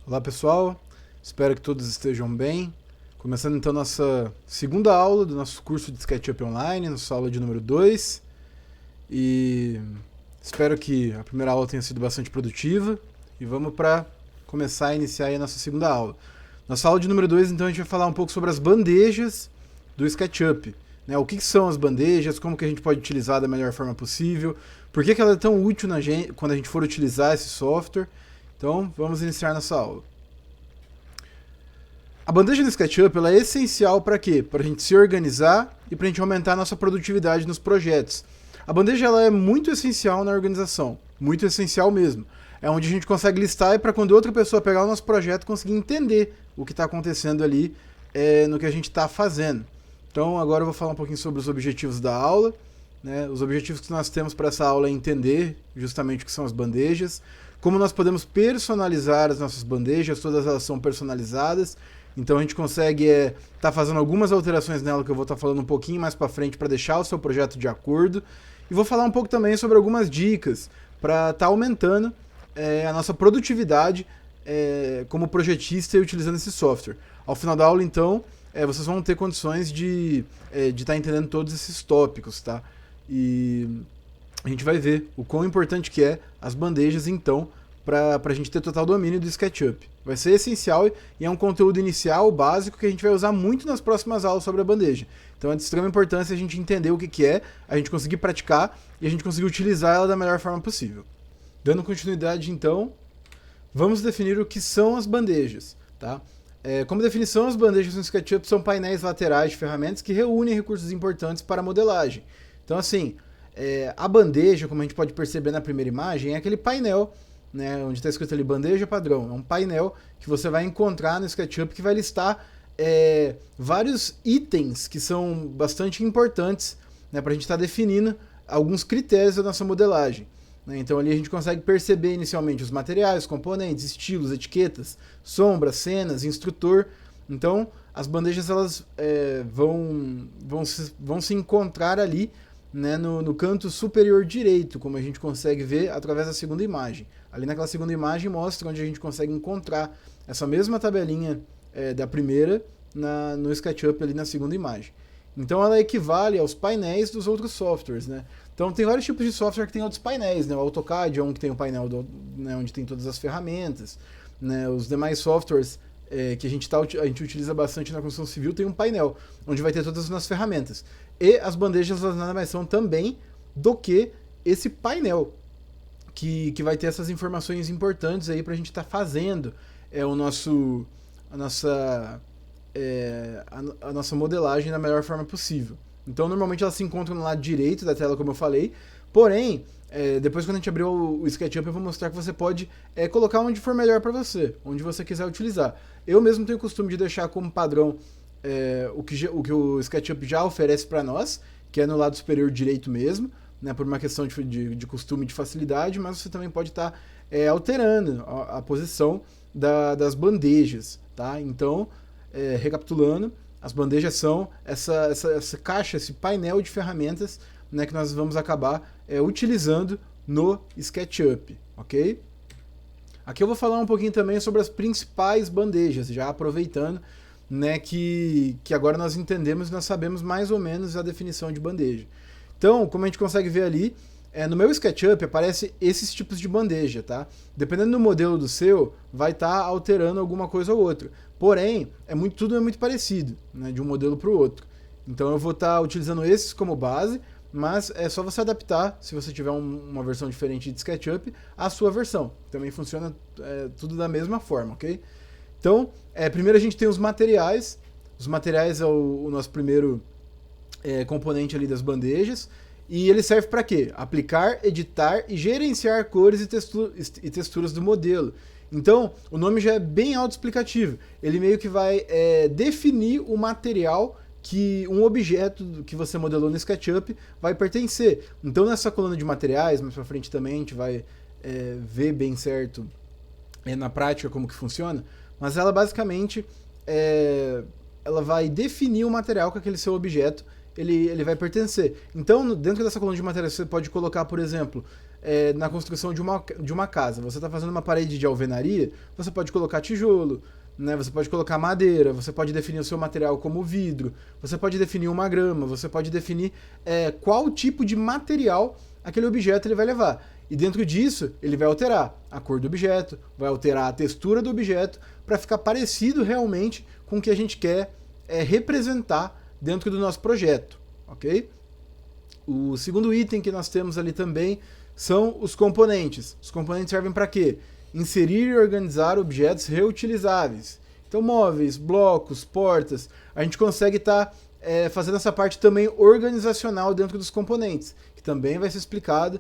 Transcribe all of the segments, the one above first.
Olá pessoal, espero que todos estejam bem. Começando então nossa segunda aula do nosso curso de SketchUp Online, nossa aula de número 2. E espero que a primeira aula tenha sido bastante produtiva. E vamos para começar a iniciar aí a nossa segunda aula. Nossa aula de número 2, então, a gente vai falar um pouco sobre as bandejas do SketchUp. Né? O que são as bandejas, como que a gente pode utilizar da melhor forma possível, por que ela é tão útil quando a gente for utilizar esse software. Então, vamos iniciar nossa aula. A bandeja do SketchUp ela é essencial para quê? Para a gente se organizar e para a gente aumentar a nossa produtividade nos projetos. A bandeja ela é muito essencial na organização, muito essencial mesmo. É onde a gente consegue listar e para quando outra pessoa pegar o nosso projeto conseguir entender o que está acontecendo ali no que a gente está fazendo. Então agora eu vou falar um pouquinho sobre os objetivos da aula. Né? Os objetivos que nós temos para essa aula é entender justamente o que são as bandejas, como nós podemos personalizar as nossas bandejas, todas elas são personalizadas. Então a gente consegue tá fazendo algumas alterações nela que eu vou estar falando um pouquinho mais para frente para deixar o seu projeto de acordo. E vou falar um pouco também sobre algumas dicas para estar aumentando a nossa produtividade como projetista e utilizando esse software. Ao final da aula, então, vocês vão ter condições de estar entendendo todos esses tópicos, tá? E a gente vai ver o quão importante que é as bandejas, então, para a gente ter total domínio do SketchUp. Vai ser essencial e é um conteúdo inicial, básico, que a gente vai usar muito nas próximas aulas sobre a bandeja. Então é de extrema importância a gente entender o que é, a gente conseguir praticar e a gente conseguir utilizar ela da melhor forma possível. Dando continuidade, então, vamos definir o que são as bandejas. Tá? Como definição, as bandejas no SketchUp são painéis laterais de ferramentas que reúnem recursos importantes para a modelagem. Então, assim, a bandeja, como a gente pode perceber na primeira imagem, é aquele painel, né, onde está escrito ali bandeja padrão. É um painel que você vai encontrar no SketchUp que vai listar vários itens que são bastante importantes, né, para a gente estar definindo alguns critérios da nossa modelagem. Né? Então ali a gente consegue perceber inicialmente os materiais, componentes, estilos, etiquetas, sombras, cenas, instrutor. Então as bandejas elas vão se encontrar ali, né, no canto superior direito, como a gente consegue ver através da segunda imagem. Ali naquela segunda imagem mostra onde a gente consegue encontrar essa mesma tabelinha da primeira no SketchUp ali na segunda imagem. Então ela equivale aos painéis dos outros softwares, né? Então tem vários tipos de software que tem outros painéis, né? O AutoCAD é um que tem o painel né, onde tem todas as ferramentas, né? Os demais softwares que a gente utiliza bastante na construção civil tem um painel onde vai ter todas as nossas ferramentas. E as bandejas elas nada mais são também do que esse painel que vai ter essas informações importantes aí para a gente estar fazendo a nossa modelagem da melhor forma possível. Então, normalmente elas se encontram no lado direito da tela, como eu falei. Porém, depois quando a gente abrir o SketchUp, eu vou mostrar que você pode colocar onde for melhor para você, onde você quiser utilizar. Eu mesmo tenho o costume de deixar como padrão o que o SketchUp já oferece para nós, que é no lado superior direito mesmo, né, por uma questão de costume e de facilidade, mas você também pode estar alterando a posição das bandejas. Tá? Então, recapitulando, as bandejas são essa caixa, esse painel de ferramentas, né, que nós vamos acabar utilizando no SketchUp, ok? Aqui eu vou falar um pouquinho também sobre as principais bandejas, já aproveitando, né, que agora nós entendemos e nós sabemos mais ou menos a definição de bandeja. Então, como a gente consegue ver ali, no meu SketchUp aparece esses tipos de bandeja, tá? Dependendo do modelo do seu, vai estar alterando alguma coisa ou outra. Porém, tudo é muito parecido, né, de um modelo para o outro. Então eu vou estar utilizando esses como base, mas é só você adaptar, se você tiver uma versão diferente de SketchUp, a sua versão. Também funciona tudo da mesma forma, ok? Então, primeiro a gente tem os materiais. Os materiais é o nosso primeiro componente ali das bandejas. E ele serve para quê? Aplicar, editar e gerenciar cores e texturas do modelo. Então, o nome já é bem autoexplicativo. Ele meio que vai definir o material que um objeto que você modelou no SketchUp vai pertencer. Então, nessa coluna de materiais, mais para frente também a gente vai ver bem certo na prática como que funciona, mas ela basicamente ela vai definir o material que aquele seu objeto ele vai pertencer. Então, dentro dessa coluna de materiais, você pode colocar, por exemplo, na construção de uma casa. Você está fazendo uma parede de alvenaria, você pode colocar tijolo, né? Você pode colocar madeira, você pode definir o seu material como vidro, você pode definir uma grama, você pode definir qual tipo de material aquele objeto ele vai levar. E dentro disso, ele vai alterar a cor do objeto, vai alterar a textura do objeto, para ficar parecido realmente com o que a gente quer representar dentro do nosso projeto, ok? O segundo item que nós temos ali também são os componentes. Os componentes servem para quê? Inserir e organizar objetos reutilizáveis. Então, móveis, blocos, portas, a gente consegue estar fazendo essa parte também organizacional dentro dos componentes, que também vai ser explicado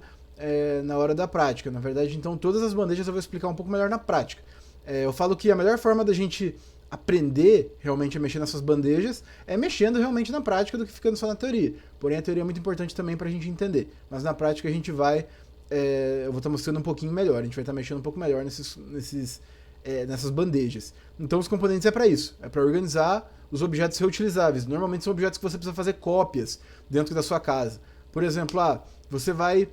na hora da prática. Na verdade, então, todas as bandejas eu vou explicar um pouco melhor na prática. Eu falo que a melhor forma da gente aprender realmente a mexer nessas bandejas é mexendo realmente na prática do que ficando só na teoria. Porém, a teoria é muito importante também para a gente entender. Mas na prática a gente vai... eu vou estar mostrando um pouquinho melhor. A gente vai estar mexendo um pouco melhor nessas bandejas. Então os componentes é para isso. É para organizar os objetos reutilizáveis. Normalmente são objetos que você precisa fazer cópias dentro da sua casa. Por exemplo, você vai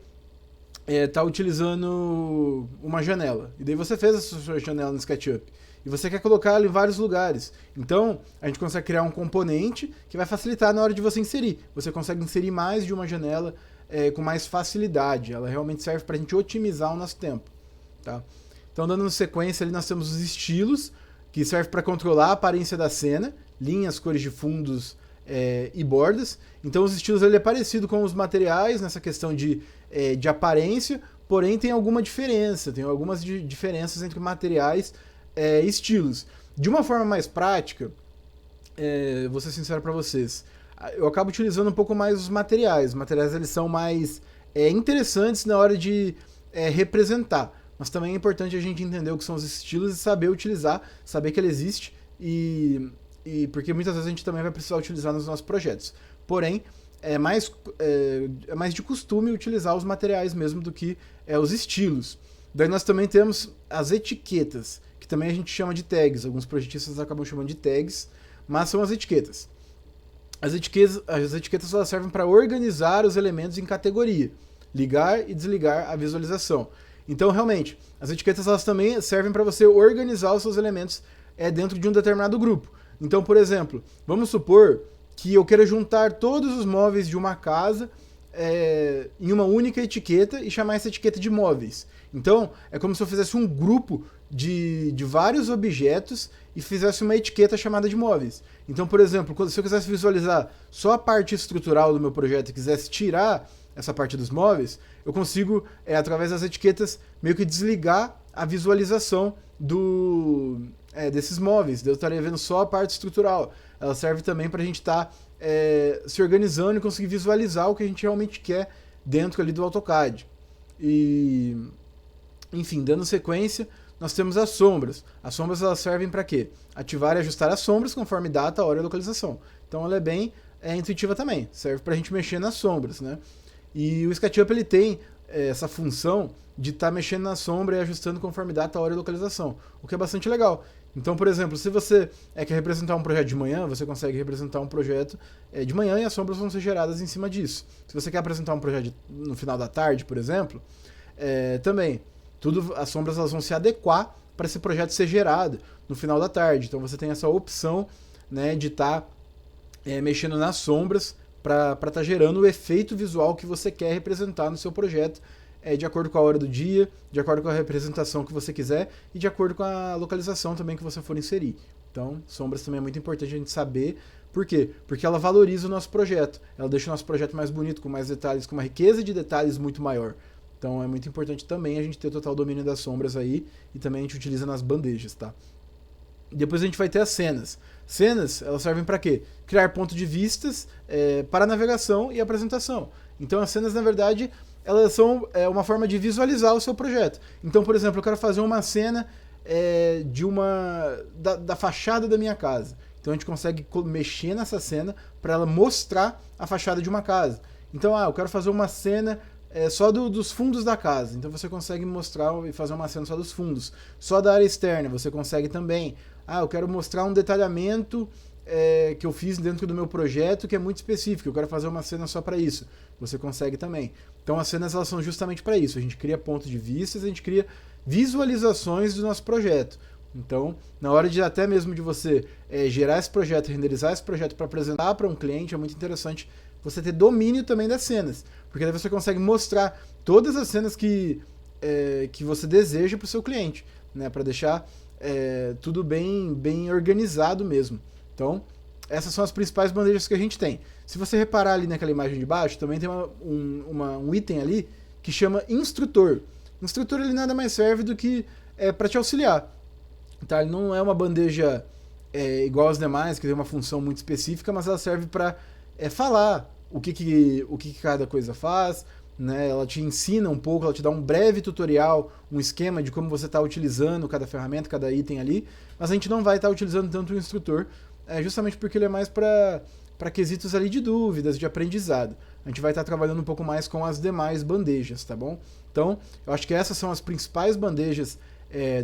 estar utilizando uma janela. E daí você fez a sua janela no SketchUp. E você quer colocar ela em vários lugares. Então, a gente consegue criar um componente que vai facilitar na hora de você inserir. Você consegue inserir mais de uma janela com mais facilidade. Ela realmente serve para a gente otimizar o nosso tempo. Tá? Então, dando sequência, ali nós temos os estilos, que serve para controlar a aparência da cena, linhas, cores de fundos e bordas. Então, os estilos ele é parecido com os materiais nessa questão de aparência, porém tem alguma diferença, tem algumas diferenças entre materiais estilos. De uma forma mais prática, vou ser sincero para vocês, eu acabo utilizando um pouco mais os materiais. Os materiais eles são mais interessantes na hora de representar, mas também é importante a gente entender o que são os estilos e saber utilizar, saber que ele existe e porque muitas vezes a gente também vai precisar utilizar nos nossos projetos. Porém, é mais de costume utilizar os materiais mesmo do que os estilos. Daí nós também temos as etiquetas, que também a gente chama de tags. Alguns projetistas acabam chamando de tags, mas são as etiquetas. As etiquetas elas servem para organizar os elementos em categoria, ligar e desligar a visualização. Então, realmente, as etiquetas elas também servem para você organizar os seus elementos dentro de um determinado grupo. Então, por exemplo, vamos supor que eu queira juntar todos os móveis de uma casa em uma única etiqueta e chamar essa etiqueta de móveis. Então, é como se eu fizesse um grupo de vários objetos e fizesse uma etiqueta chamada de móveis. Então, por exemplo, se eu quisesse visualizar só a parte estrutural do meu projeto e quisesse tirar essa parte dos móveis, eu consigo, através das etiquetas, meio que desligar a visualização desses móveis. Eu estaria vendo só a parte estrutural. Ela serve também para a gente estar se organizando e conseguir visualizar o que a gente realmente quer dentro ali do AutoCAD. E, enfim, dando sequência, nós temos as sombras. As sombras elas servem para quê? Ativar e ajustar as sombras conforme data, hora e localização. Então ela é bem intuitiva também. Serve para a gente mexer nas sombras, né? E o SketchUp ele tem essa função de estar mexendo na sombra e ajustando conforme data, hora e localização, o que é bastante legal. Então, por exemplo, se você quer representar um projeto de manhã, você consegue representar um projeto de manhã e as sombras vão ser geradas em cima disso. Se você quer apresentar um projeto no final da tarde, por exemplo, também, as sombras elas vão se adequar para esse projeto ser gerado no final da tarde. Então você tem essa opção, né, de estar mexendo nas sombras para estar gerando o efeito visual que você quer representar no seu projeto, de acordo com a hora do dia, de acordo com a representação que você quiser e de acordo com a localização também que você for inserir. Então, sombras também é muito importante a gente saber. Por quê? Porque ela valoriza o nosso projeto. Ela deixa o nosso projeto mais bonito, com mais detalhes, com uma riqueza de detalhes muito maior. Então, é muito importante também a gente ter o total domínio das sombras aí e também a gente utiliza nas bandejas, tá? Depois a gente vai ter as cenas. Cenas, elas servem para quê? Criar pontos de vistas para navegação e apresentação. Então, as cenas, na verdade, elas são uma forma de visualizar o seu projeto. Então, por exemplo, eu quero fazer uma cena da fachada da minha casa. Então, a gente consegue mexer nessa cena para ela mostrar a fachada de uma casa. Então, eu quero fazer uma cena só dos fundos da casa. Então, você consegue mostrar e fazer uma cena só dos fundos. Só da área externa, você consegue também. Eu quero mostrar um detalhamento que eu fiz dentro do meu projeto que é muito específico, eu quero fazer uma cena só para isso. Você consegue também. Então as cenas elas são justamente para isso. A gente cria pontos de vista, a gente cria visualizações do nosso projeto. Então, na hora de até mesmo de você gerar esse projeto, renderizar esse projeto para apresentar para um cliente, é muito interessante você ter domínio também das cenas, porque daí você consegue mostrar todas as cenas que você deseja para o seu cliente, né, para deixar tudo bem organizado mesmo. Então, essas são as principais bandejas que a gente tem. Se você reparar ali naquela imagem de baixo, também tem um item ali que chama instrutor. Instrutor ele nada mais serve do que para te auxiliar. Tá? Ele não é uma bandeja igual às demais, que tem uma função muito específica, mas ela serve para falar o que cada coisa faz, né? Ela te ensina um pouco, ela te dá um breve tutorial, um esquema de como você está utilizando cada ferramenta, cada item ali, mas a gente não vai estar utilizando tanto o instrutor, justamente porque ele é mais para quesitos ali de dúvidas, de aprendizado. A gente vai estar trabalhando um pouco mais com as demais bandejas, tá bom? Então, eu acho que essas são as principais bandejas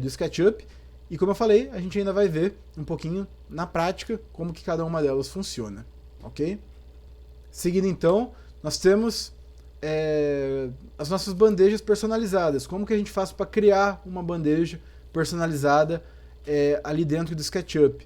do SketchUp. E como eu falei, a gente ainda vai ver um pouquinho na prática como que cada uma delas funciona, ok? Seguindo então, nós temos as nossas bandejas personalizadas. Como que a gente faz para criar uma bandeja personalizada ali dentro do SketchUp?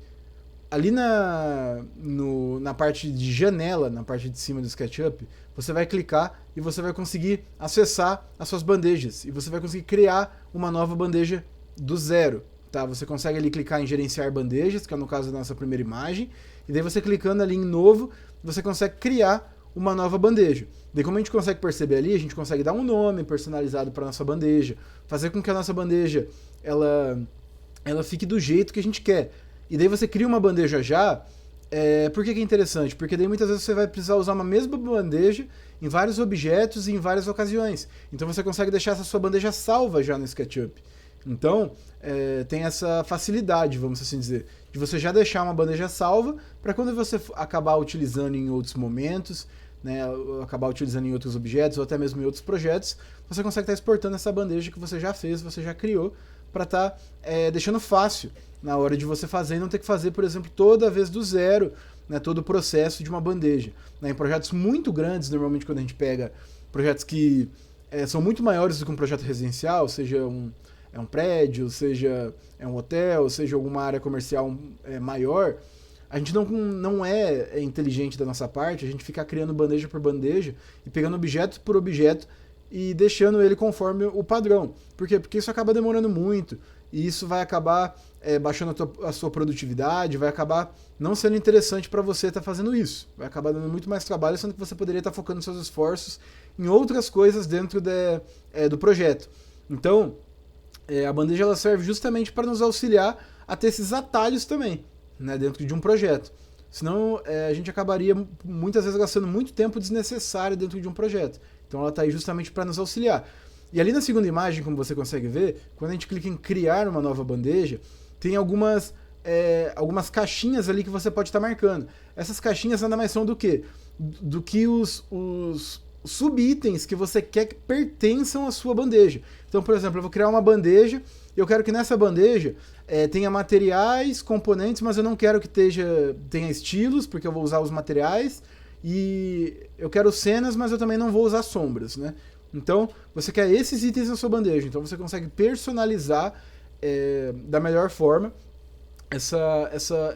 Ali na parte de janela, na parte de cima do SketchUp, você vai clicar e você vai conseguir acessar as suas bandejas. E você vai conseguir criar uma nova bandeja do zero. Tá? Você consegue ali clicar em gerenciar bandejas, que é no caso da nossa primeira imagem, e daí você clicando ali em novo, você consegue criar uma nova bandeja. Daí como a gente consegue perceber ali, a gente consegue dar um nome personalizado para nossa bandeja, fazer com que a nossa bandeja ela fique do jeito que a gente quer. E daí você cria uma bandeja já. Por que é interessante? Porque daí muitas vezes você vai precisar usar uma mesma bandeja em vários objetos e em várias ocasiões. Então você consegue deixar essa sua bandeja salva já no SketchUp. Então, tem essa facilidade, vamos assim dizer, de você já deixar uma bandeja salva para quando você acabar utilizando em outros momentos, né, acabar utilizando em outros objetos ou até mesmo em outros projetos, você consegue estar exportando essa bandeja que você já fez, você já criou, para estar deixando fácil na hora de você fazer e não ter que fazer, por exemplo, toda vez do zero, né, todo o processo de uma bandeja. Né, em projetos muito grandes, normalmente quando a gente pega projetos que são muito maiores do que um projeto residencial, seja um prédio, seja um hotel, seja alguma área comercial maior, a gente não é inteligente da nossa parte, a gente ficar criando bandeja por bandeja e pegando objeto por objeto e deixando ele conforme o padrão. Por quê? Porque isso acaba demorando muito e isso vai acabar baixando a sua produtividade, vai acabar não sendo interessante para você estar fazendo isso. Vai acabar dando muito mais trabalho, sendo que você poderia estar focando seus esforços em outras coisas dentro do projeto. Então, a bandeja ela serve justamente para nos auxiliar a ter esses atalhos também, né, dentro de um projeto. Senão a gente acabaria muitas vezes gastando muito tempo desnecessário dentro de um projeto. Então ela está aí justamente para nos auxiliar. E ali na segunda imagem, como você consegue ver, quando a gente clica em criar uma nova bandeja, tem algumas caixinhas ali que você pode estar marcando. Essas caixinhas nada mais são do quê? Do que os subitens que você quer que pertençam à sua bandeja. Então, por exemplo, eu vou criar uma bandeja e eu quero que nessa bandeja tenha materiais, componentes, mas eu não quero que tenha estilos, porque eu vou usar os materiais, e eu quero cenas, mas eu também não vou usar sombras, né? Então, você quer esses itens na sua bandeja, então você consegue personalizar da melhor forma essa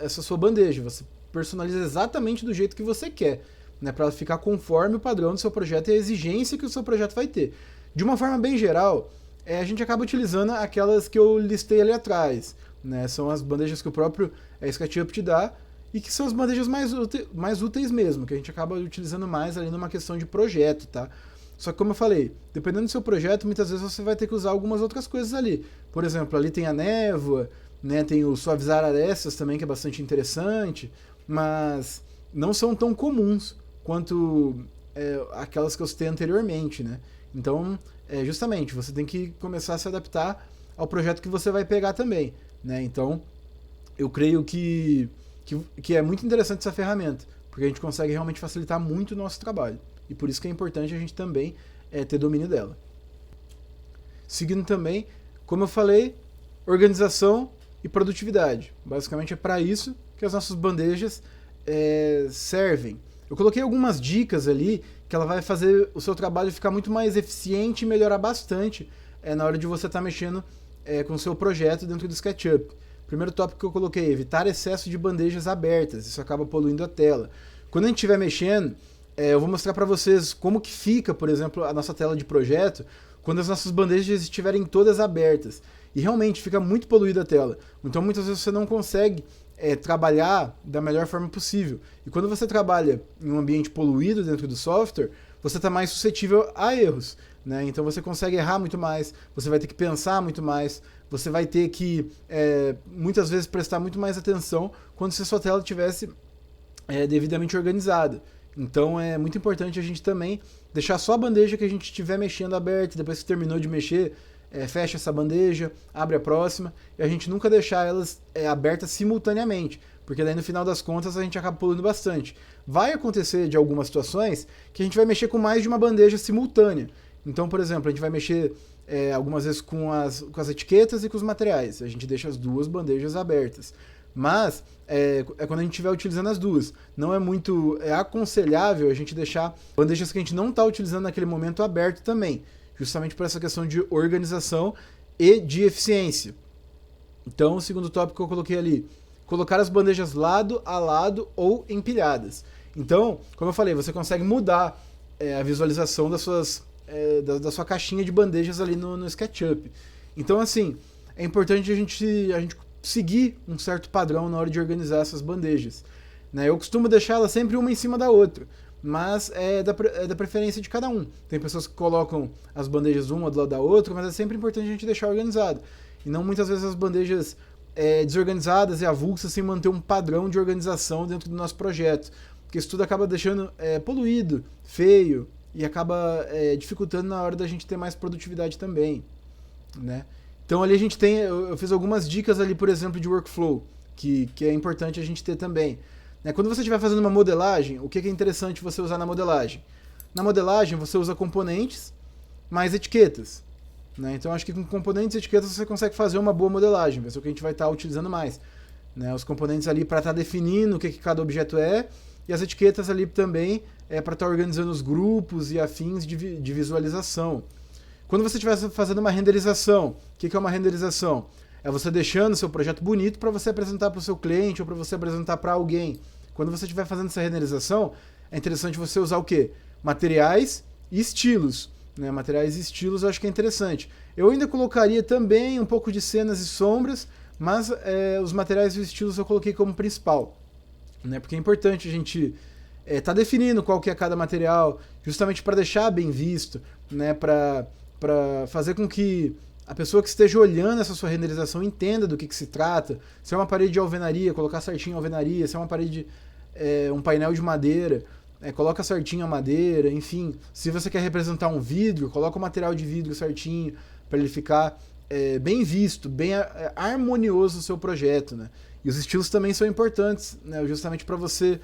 sua bandeja. Você personaliza exatamente do jeito que você quer, né, para ficar conforme o padrão do seu projeto e a exigência que o seu projeto vai ter. De uma forma bem geral, a gente acaba utilizando aquelas que eu listei ali atrás, né? São as bandejas que o próprio SketchUp te dá e que são as bandejas mais úteis mesmo, que a gente acaba utilizando mais ali numa questão de projeto, tá? Só que como eu falei, dependendo do seu projeto, muitas vezes você vai ter que usar algumas outras coisas ali. Por exemplo, ali tem a névoa, né? Tem o suavizar arestas também, que é bastante interessante, mas não são tão comuns quanto aquelas que eu citei anteriormente, né? Então, justamente, você tem que começar a se adaptar ao projeto que você vai pegar também, né? Então, eu creio que é muito interessante essa ferramenta, porque a gente consegue realmente facilitar muito o nosso trabalho. E por isso que é importante a gente também ter domínio dela. Seguindo também, como eu falei, organização e produtividade. Basicamente é para isso que as nossas bandejas servem. Eu coloquei algumas dicas ali que ela vai fazer o seu trabalho ficar muito mais eficiente e melhorar bastante na hora de você estar mexendo com o seu projeto dentro do SketchUp. Primeiro tópico que eu coloquei, evitar excesso de bandejas abertas, isso acaba poluindo a tela. Quando a gente estiver mexendo, eu vou mostrar para vocês como que fica, por exemplo, a nossa tela de projeto, quando as nossas bandejas estiverem todas abertas. E realmente fica muito poluída a tela. Então muitas vezes você não consegue trabalhar da melhor forma possível. E quando você trabalha em um ambiente poluído dentro do software, você está mais suscetível a erros, né? Então você consegue errar muito mais, você vai ter que pensar muito mais, você vai ter que muitas vezes prestar muito mais atenção quando se a sua tela estivesse devidamente organizada. Então é muito importante a gente também deixar só a bandeja que a gente estiver mexendo aberta, depois que terminou de mexer, fecha essa bandeja, abre a próxima, e a gente nunca deixar elas abertas simultaneamente, porque daí no final das contas a gente acaba poluindo bastante. Vai acontecer de algumas situações que a gente vai mexer com mais de uma bandeja simultânea. Então, por exemplo, a gente vai mexer algumas vezes com as etiquetas e com os materiais, a gente deixa as duas bandejas abertas. Mas quando a gente estiver utilizando as duas. Não é muito aconselhável a gente deixar bandejas que a gente não está utilizando naquele momento aberto também, justamente por essa questão de organização e de eficiência. Então, o segundo tópico que eu coloquei ali, colocar as bandejas lado a lado ou empilhadas. Então, como eu falei, você consegue mudar a visualização da sua caixinha de bandejas ali no SketchUp. Então, assim, é importante a gente seguir um certo padrão na hora de organizar essas bandejas, né? Eu costumo deixá-las sempre uma em cima da outra, mas é da preferência de cada um. Tem pessoas que colocam as bandejas uma do lado da outra, mas é sempre importante a gente deixar organizado. E não muitas vezes as bandejas desorganizadas e avulsas sem manter um padrão de organização dentro do nosso projeto. Porque isso tudo acaba deixando poluído, feio, e acaba dificultando na hora da gente ter mais produtividade também, né? Então ali a gente tem, eu fiz algumas dicas ali, por exemplo, de workflow, que é importante a gente ter também. Quando você estiver fazendo uma modelagem, o que é interessante você usar na modelagem? Na modelagem você usa componentes mais etiquetas, né? Então acho que com componentes e etiquetas você consegue fazer uma boa modelagem, vai ser o que a gente vai estar utilizando mais, né? Os componentes ali para estar definindo o que cada objeto é, e as etiquetas ali também para estar organizando os grupos e afins de visualização. Quando você estiver fazendo uma renderização, o que é uma renderização? É você deixando o seu projeto bonito para você apresentar para o seu cliente ou para você apresentar para alguém. Quando você estiver fazendo essa renderização, é interessante você usar o quê? Materiais e estilos, né? Materiais e estilos eu acho que é interessante. Eu ainda colocaria também um pouco de cenas e sombras, mas os materiais e os estilos eu coloquei como principal, né? Porque é importante a gente tá definindo qual que é cada material, justamente para deixar bem visto, né? Para fazer com que a pessoa que esteja olhando essa sua renderização entenda do que se trata. Se é uma parede de alvenaria, colocar certinho a alvenaria. Se é uma parede, um painel de madeira, coloca certinho a madeira. Enfim, se você quer representar um vidro, coloca o material de vidro certinho para ele ficar bem visto, bem harmonioso o seu projeto, né? E os estilos também são importantes, né? Justamente para você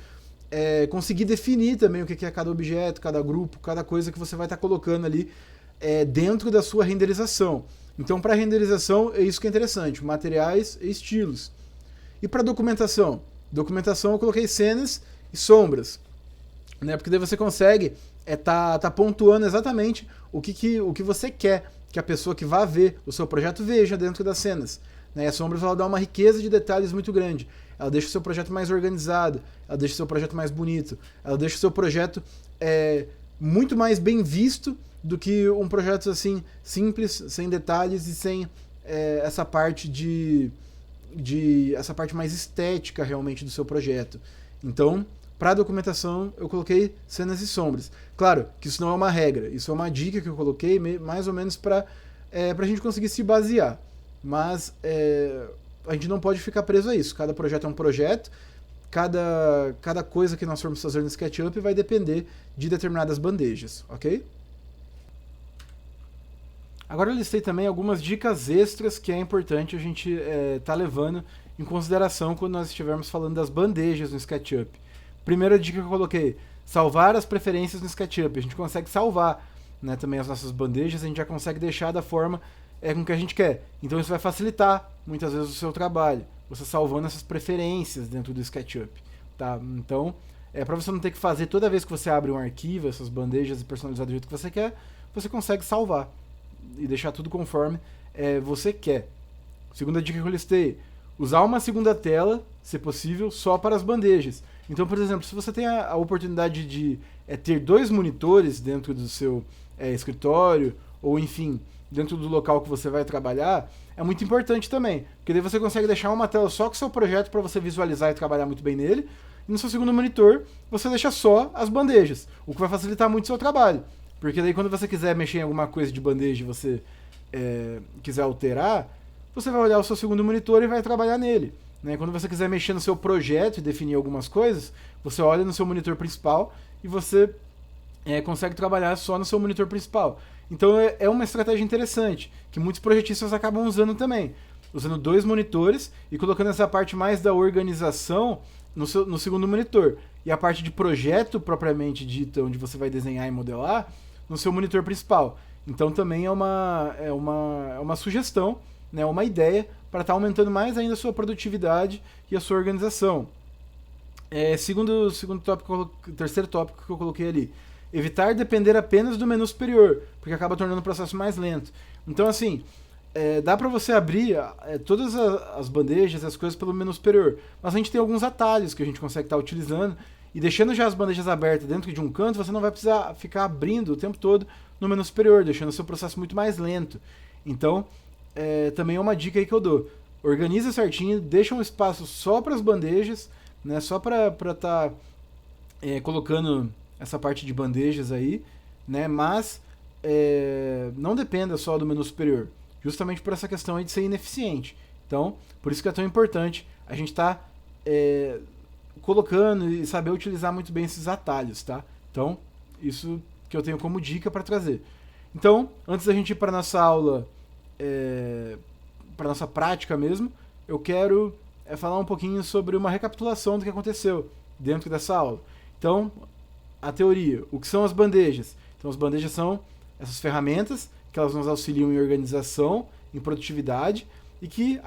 conseguir definir também o que é cada objeto, cada grupo, cada coisa que você vai estar colocando ali dentro da sua renderização. Então, para renderização, é isso que é interessante, materiais e estilos. E para documentação? Documentação eu coloquei cenas e sombras, né? Porque daí você consegue tá pontuando exatamente o que você quer que a pessoa que vá ver o seu projeto veja dentro das cenas, né? E a sombras ela dá uma riqueza de detalhes muito grande. Ela deixa o seu projeto mais organizado, ela deixa o seu projeto mais bonito, ela deixa o seu projeto muito mais bem visto do que um projeto assim simples, sem detalhes e sem essa parte essa parte mais estética realmente do seu projeto. Então, para a documentação, eu coloquei cenas e sombras. Claro que isso não é uma regra, isso é uma dica que eu coloquei mais ou menos para a gente conseguir se basear. Mas a gente não pode ficar preso a isso. Cada projeto é um projeto, cada coisa que nós formos fazer no SketchUp vai depender de determinadas bandejas, ok? Agora eu listei também algumas dicas extras que é importante a gente tá levando em consideração quando nós estivermos falando das bandejas no SketchUp. Primeira dica que eu coloquei, salvar as preferências no SketchUp. A gente consegue salvar, né, também as nossas bandejas, a gente já consegue deixar da forma com o que a gente quer. Então isso vai facilitar muitas vezes o seu trabalho, você salvando essas preferências dentro do SketchUp, tá? Então, para você não ter que fazer toda vez que você abre um arquivo, essas bandejas e personalizar do jeito que você quer, você consegue salvar e deixar tudo conforme você quer. Segunda dica que eu listei: usar uma segunda tela, se possível, só para as bandejas. Então, por exemplo, se você tem a oportunidade de ter 2 monitores dentro do seu escritório, ou enfim, dentro do local que você vai trabalhar, é muito importante também, porque daí você consegue deixar uma tela só com o seu projeto para você visualizar e trabalhar muito bem nele, e no seu segundo monitor você deixa só as bandejas, o que vai facilitar muito o seu trabalho, porque daí quando você quiser mexer em alguma coisa de bandeja e você quiser alterar, você vai olhar o seu segundo monitor e vai trabalhar nele. Né? Quando você quiser mexer no seu projeto e definir algumas coisas, você olha no seu monitor principal e você consegue trabalhar só no seu monitor principal. Então é uma estratégia interessante, que muitos projetistas acabam usando também. Usando 2 monitores e colocando essa parte mais da organização no segundo monitor. E a parte de projeto propriamente dita, onde você vai desenhar e modelar, no seu monitor principal. Então também é uma sugestão, né, uma ideia para estar aumentando mais ainda a sua produtividade e a sua organização. Terceiro tópico que eu coloquei ali: evitar depender apenas do menu superior, porque acaba tornando o processo mais lento. Então, assim, dá para você abrir todas as bandejas, as coisas pelo menu superior, mas a gente tem alguns atalhos que a gente consegue estar utilizando, e deixando já as bandejas abertas dentro de um canto, você não vai precisar ficar abrindo o tempo todo no menu superior, deixando o seu processo muito mais lento. Então, também é uma dica aí que eu dou: organiza certinho, deixa um espaço só para as bandejas, né, só para estar colocando essa parte de bandejas aí, né, mas não dependa só do menu superior, justamente por essa questão aí de ser ineficiente. Então, por isso que é tão importante a gente estar colocando e saber utilizar muito bem esses atalhos, tá? Então, isso que eu tenho como dica para trazer. Então, antes da gente ir para nossa aula, para nossa prática mesmo, eu quero falar um pouquinho sobre uma recapitulação do que aconteceu dentro dessa aula. Então, a teoria: o que são as bandejas? Então, as bandejas são essas ferramentas que elas nos auxiliam em organização, em produtividade, e que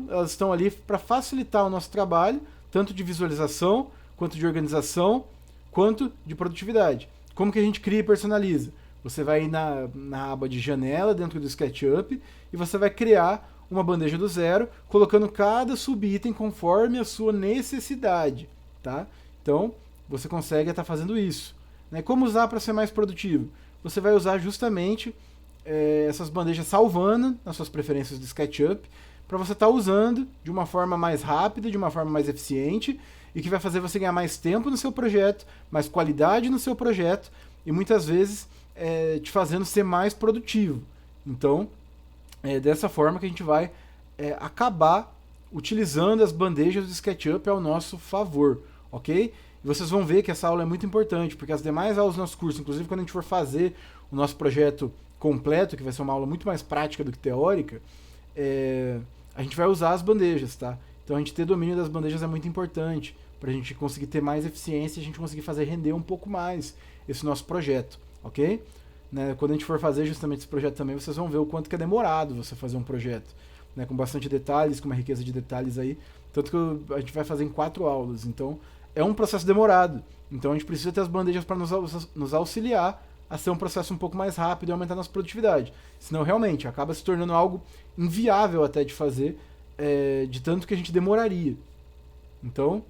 elas estão ali para facilitar o nosso trabalho, tanto de visualização, quanto de organização, quanto de produtividade. Como que a gente cria e personaliza? Você vai ir na aba de janela dentro do SketchUp e você vai criar uma bandeja do zero, colocando cada subitem conforme a sua necessidade, tá? Então, você consegue estar fazendo isso. Né? Como usar para ser mais produtivo? Você vai usar justamente essas bandejas salvando nas suas preferências do SketchUp, para você estar usando de uma forma mais rápida, de uma forma mais eficiente, e que vai fazer você ganhar mais tempo no seu projeto, mais qualidade no seu projeto, e muitas vezes te fazendo ser mais produtivo. Então, dessa forma que a gente vai acabar utilizando as bandejas do SketchUp ao nosso favor, ok? E vocês vão ver que essa aula é muito importante, porque as demais aulas do nosso curso, inclusive quando a gente for fazer o nosso projeto completo, que vai ser uma aula muito mais prática do que teórica, a gente vai usar as bandejas, tá? Então a gente ter domínio das bandejas é muito importante, para a gente conseguir ter mais eficiência e a gente conseguir fazer render um pouco mais esse nosso projeto, ok? Né? Quando a gente for fazer justamente esse projeto também, vocês vão ver o quanto que é demorado você fazer um projeto, né? Com bastante detalhes, com uma riqueza de detalhes aí, tanto que a gente vai fazer em 4 aulas, então é um processo demorado, então a gente precisa ter as bandejas para nos auxiliar a ser um processo um pouco mais rápido e aumentar a nossa produtividade, senão realmente acaba se tornando algo inviável até de fazer, de tanto que a gente demoraria. Então,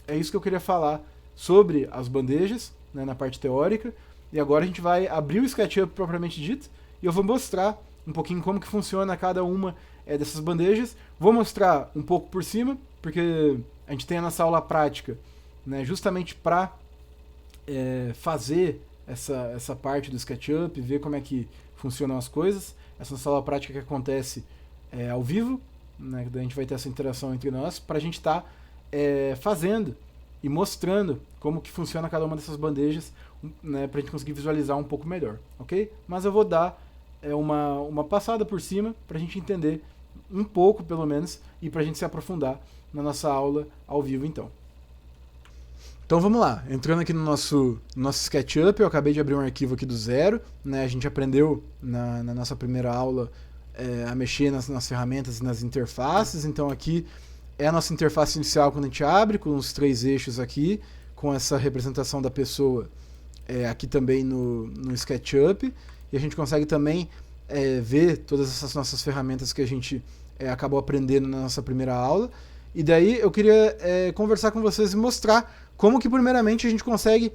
é isso que eu queria falar sobre as bandejas, né, na parte teórica, e agora a gente vai abrir o SketchUp propriamente dito, e eu vou mostrar um pouquinho como que funciona cada uma dessas bandejas. Vou mostrar um pouco por cima, porque a gente tem a nossa aula prática, né, justamente para fazer essa parte do SketchUp, ver como é que funcionam as coisas. Essa nossa aula prática que acontece ao vivo, né, daí a gente vai ter essa interação entre nós, para a gente estar fazendo e mostrando como que funciona cada uma dessas bandejas, né, para a gente conseguir visualizar um pouco melhor, ok? Mas eu vou dar uma passada por cima para a gente entender um pouco, pelo menos, e para a gente se aprofundar na nossa aula ao vivo, então. Então vamos lá, entrando aqui no nosso SketchUp, eu acabei de abrir um arquivo aqui do zero, né? A gente aprendeu na nossa primeira aula a mexer nas ferramentas e nas interfaces. Então aqui é a nossa interface inicial quando a gente abre, com os 3 eixos aqui, com essa representação da pessoa aqui também no SketchUp. E a gente consegue também ver todas essas nossas ferramentas que a gente acabou aprendendo na nossa primeira aula. E daí eu queria conversar com vocês e mostrar como que primeiramente a gente consegue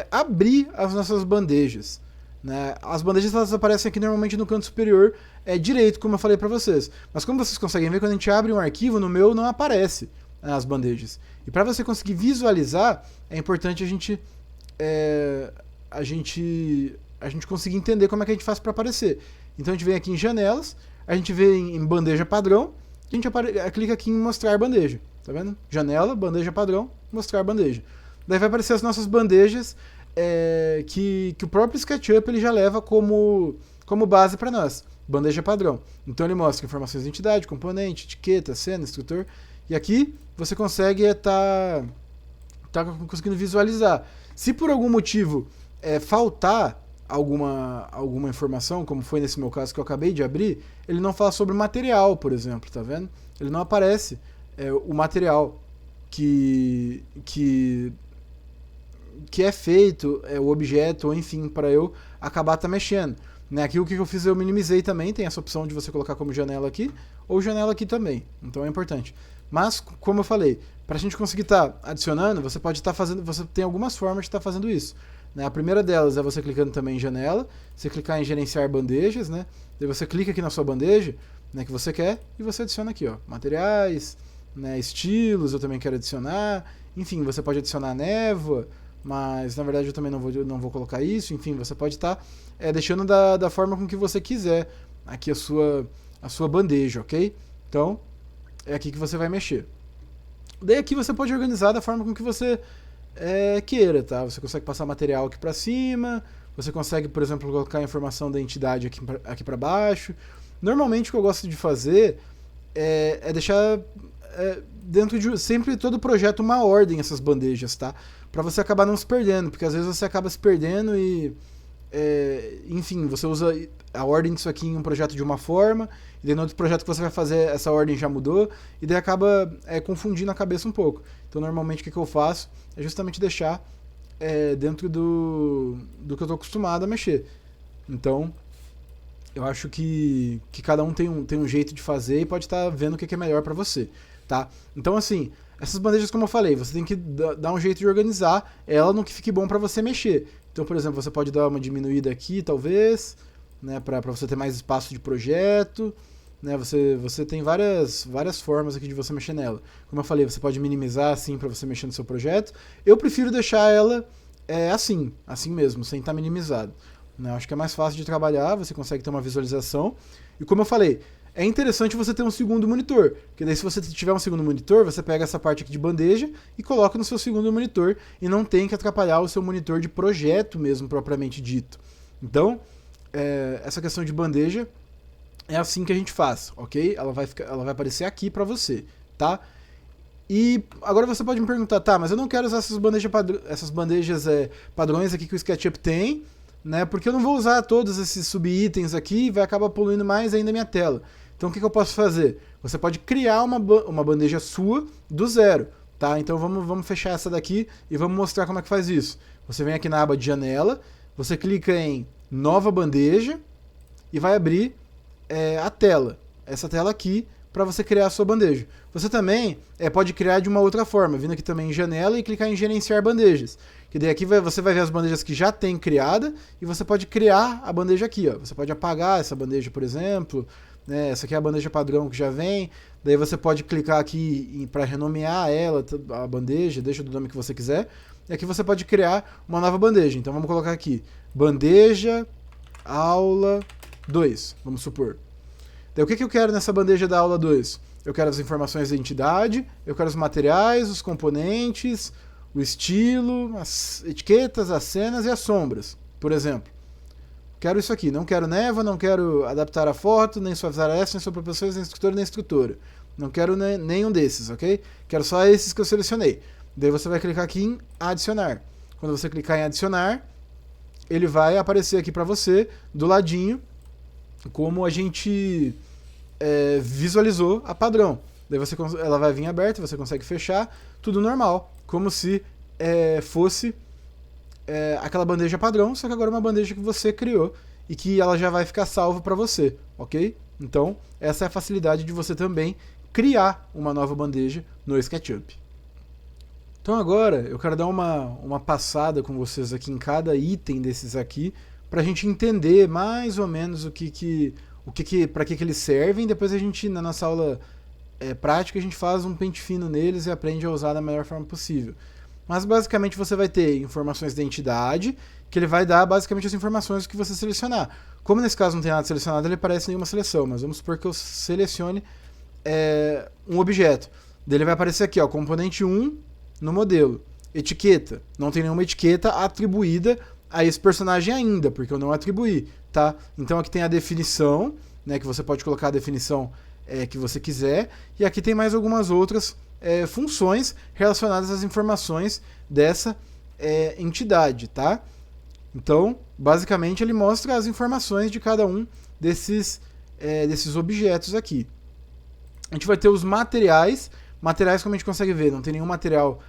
abrir as nossas bandejas. Né? As bandejas elas aparecem aqui normalmente no canto superior direito, como eu falei para vocês. Mas como vocês conseguem ver, quando a gente abre um arquivo, no meu não aparece as bandejas. E para você conseguir visualizar, é importante a gente conseguir entender como é que a gente faz para aparecer. Então a gente vem aqui em janelas, a gente vê em bandeja padrão, a gente clica aqui em mostrar bandeja. Tá vendo? Janela, bandeja padrão, mostrar bandeja. Daí vai aparecer as nossas bandejas que o próprio SketchUp ele já leva como base para nós. Bandeja padrão. Então ele mostra informações de entidade, componente, etiqueta, cena, instrutor. E aqui você consegue tá conseguindo visualizar. Se por algum motivo faltar alguma informação, como foi nesse meu caso que eu acabei de abrir, ele não fala sobre material, por exemplo, tá vendo? Ele não aparece o material que é feito, o objeto, ou enfim, para eu acabar mexendo. Né? Aqui o que eu fiz, eu minimizei também, tem essa opção de você colocar como janela aqui, ou janela aqui também, então é importante. Mas, como eu falei, para a gente conseguir estar adicionando, você pode estar fazendo, você tem algumas formas de estar fazendo isso. Né? A primeira delas é você clicando também em janela, você clicar em gerenciar bandejas, né? Daí você clica aqui na sua bandeja, né, que você quer, e você adiciona aqui, ó, materiais, né, estilos, eu também quero adicionar, enfim, você pode adicionar névoa, mas na verdade eu também não vou colocar isso, enfim, você pode estar deixando da forma com que você quiser aqui a sua bandeja, ok? Então, é aqui que você vai mexer. Daí aqui você pode organizar da forma com que você queira, tá? Você consegue passar material aqui para cima, você consegue, por exemplo, colocar a informação da entidade aqui para baixo. Normalmente o que eu gosto de fazer é deixar dentro de sempre todo projeto uma ordem essas bandejas, tá? Para você acabar não se perdendo, porque às vezes você acaba se perdendo e enfim, você usa a ordem disso aqui em um projeto de uma forma, e daí no outro projeto que você vai fazer essa ordem já mudou, e daí acaba confundindo a cabeça um pouco. Então normalmente o que eu faço é justamente deixar dentro do que eu estou acostumado a mexer. Então eu acho que cada um tem um jeito de fazer e pode estar vendo o que é melhor para você, tá? Então assim, essas bandejas, como eu falei, você tem que dar um jeito de organizar ela no que fique bom para você mexer. Então, por exemplo, você pode dar uma diminuída aqui, talvez, né, para você ter mais espaço de projeto. Né, você tem várias formas aqui de você mexer nela. Como eu falei, você pode minimizar assim para você mexer no seu projeto. Eu prefiro deixar ela assim mesmo, sem estar minimizado. Né, acho que é mais fácil de trabalhar, você consegue ter uma visualização. E como eu falei, é interessante você ter um segundo monitor, porque daí se você tiver um segundo monitor, você pega essa parte aqui de bandeja e coloca no seu segundo monitor e não tem que atrapalhar o seu monitor de projeto mesmo, propriamente dito. Então, essa questão de bandeja é assim que a gente faz, ok? Ela vai aparecer aqui para você, tá? E agora você pode me perguntar, tá, mas eu não quero usar essas bandejas padrões aqui que o SketchUp tem, né? Porque eu não vou usar todos esses subitens aqui e vai acabar poluindo mais ainda a minha tela. Então o que eu posso fazer? Você pode criar uma bandeja sua do zero, tá? Então vamos fechar essa daqui e vamos mostrar como é que faz isso. Você vem aqui na aba de janela, você clica em nova bandeja e vai abrir a tela, essa tela aqui, para você criar a sua bandeja. Você também pode criar de uma outra forma, vindo aqui também em janela e clicar em gerenciar bandejas. Que daí aqui você vai ver as bandejas que já tem criada e você pode criar a bandeja aqui, ó. Você pode apagar essa bandeja, por exemplo, né? Essa aqui é a bandeja padrão que já vem. Daí você pode clicar aqui para renomear ela, a bandeja, deixa do nome que você quiser. E aqui você pode criar uma nova bandeja. Então vamos colocar aqui, bandeja aula 2, vamos supor. Daí o que eu quero nessa bandeja da aula 2? Eu quero as informações da entidade, eu quero os materiais, os componentes, o estilo, as etiquetas, as cenas e as sombras, por exemplo. Quero isso aqui, não quero névoa, não quero adaptar a foto, nem suavizar essa, nem sobreposições, nem instrutor, nem instrutora. Não quero nenhum desses, ok? Quero só esses que eu selecionei. Daí você vai clicar aqui em adicionar. Quando você clicar em adicionar, ele vai aparecer aqui para você, do ladinho, como a gente visualizou a padrão. Daí ela vai vir aberta, você consegue fechar, tudo normal, como se fosse aquela bandeja padrão, só que agora é uma bandeja que você criou e que ela já vai ficar salva para você, ok? Então, essa é a facilidade de você também criar uma nova bandeja no SketchUp. Então agora eu quero dar uma passada com vocês aqui em cada item desses aqui, para a gente entender mais ou menos para que eles servem. Depois a gente, na nossa aula prática, a gente faz um pente fino neles e aprende a usar da melhor forma possível. Mas basicamente você vai ter informações de entidade, que ele vai dar basicamente as informações que você selecionar. Como nesse caso não tem nada selecionado, ele aparece nenhuma seleção, mas vamos supor que eu selecione um objeto. Daí ele vai aparecer aqui, ó, componente 1 no modelo. Etiqueta. Não tem nenhuma etiqueta atribuída a esse personagem ainda, porque eu não atribuí, tá? Então aqui tem a definição, né, que você pode colocar a definição que você quiser, e aqui tem mais algumas outras funções relacionadas às informações dessa entidade, tá? Então, basicamente, ele mostra as informações de cada um desses objetos aqui. A gente vai ter os materiais. Materiais, como a gente consegue ver, não tem nenhum material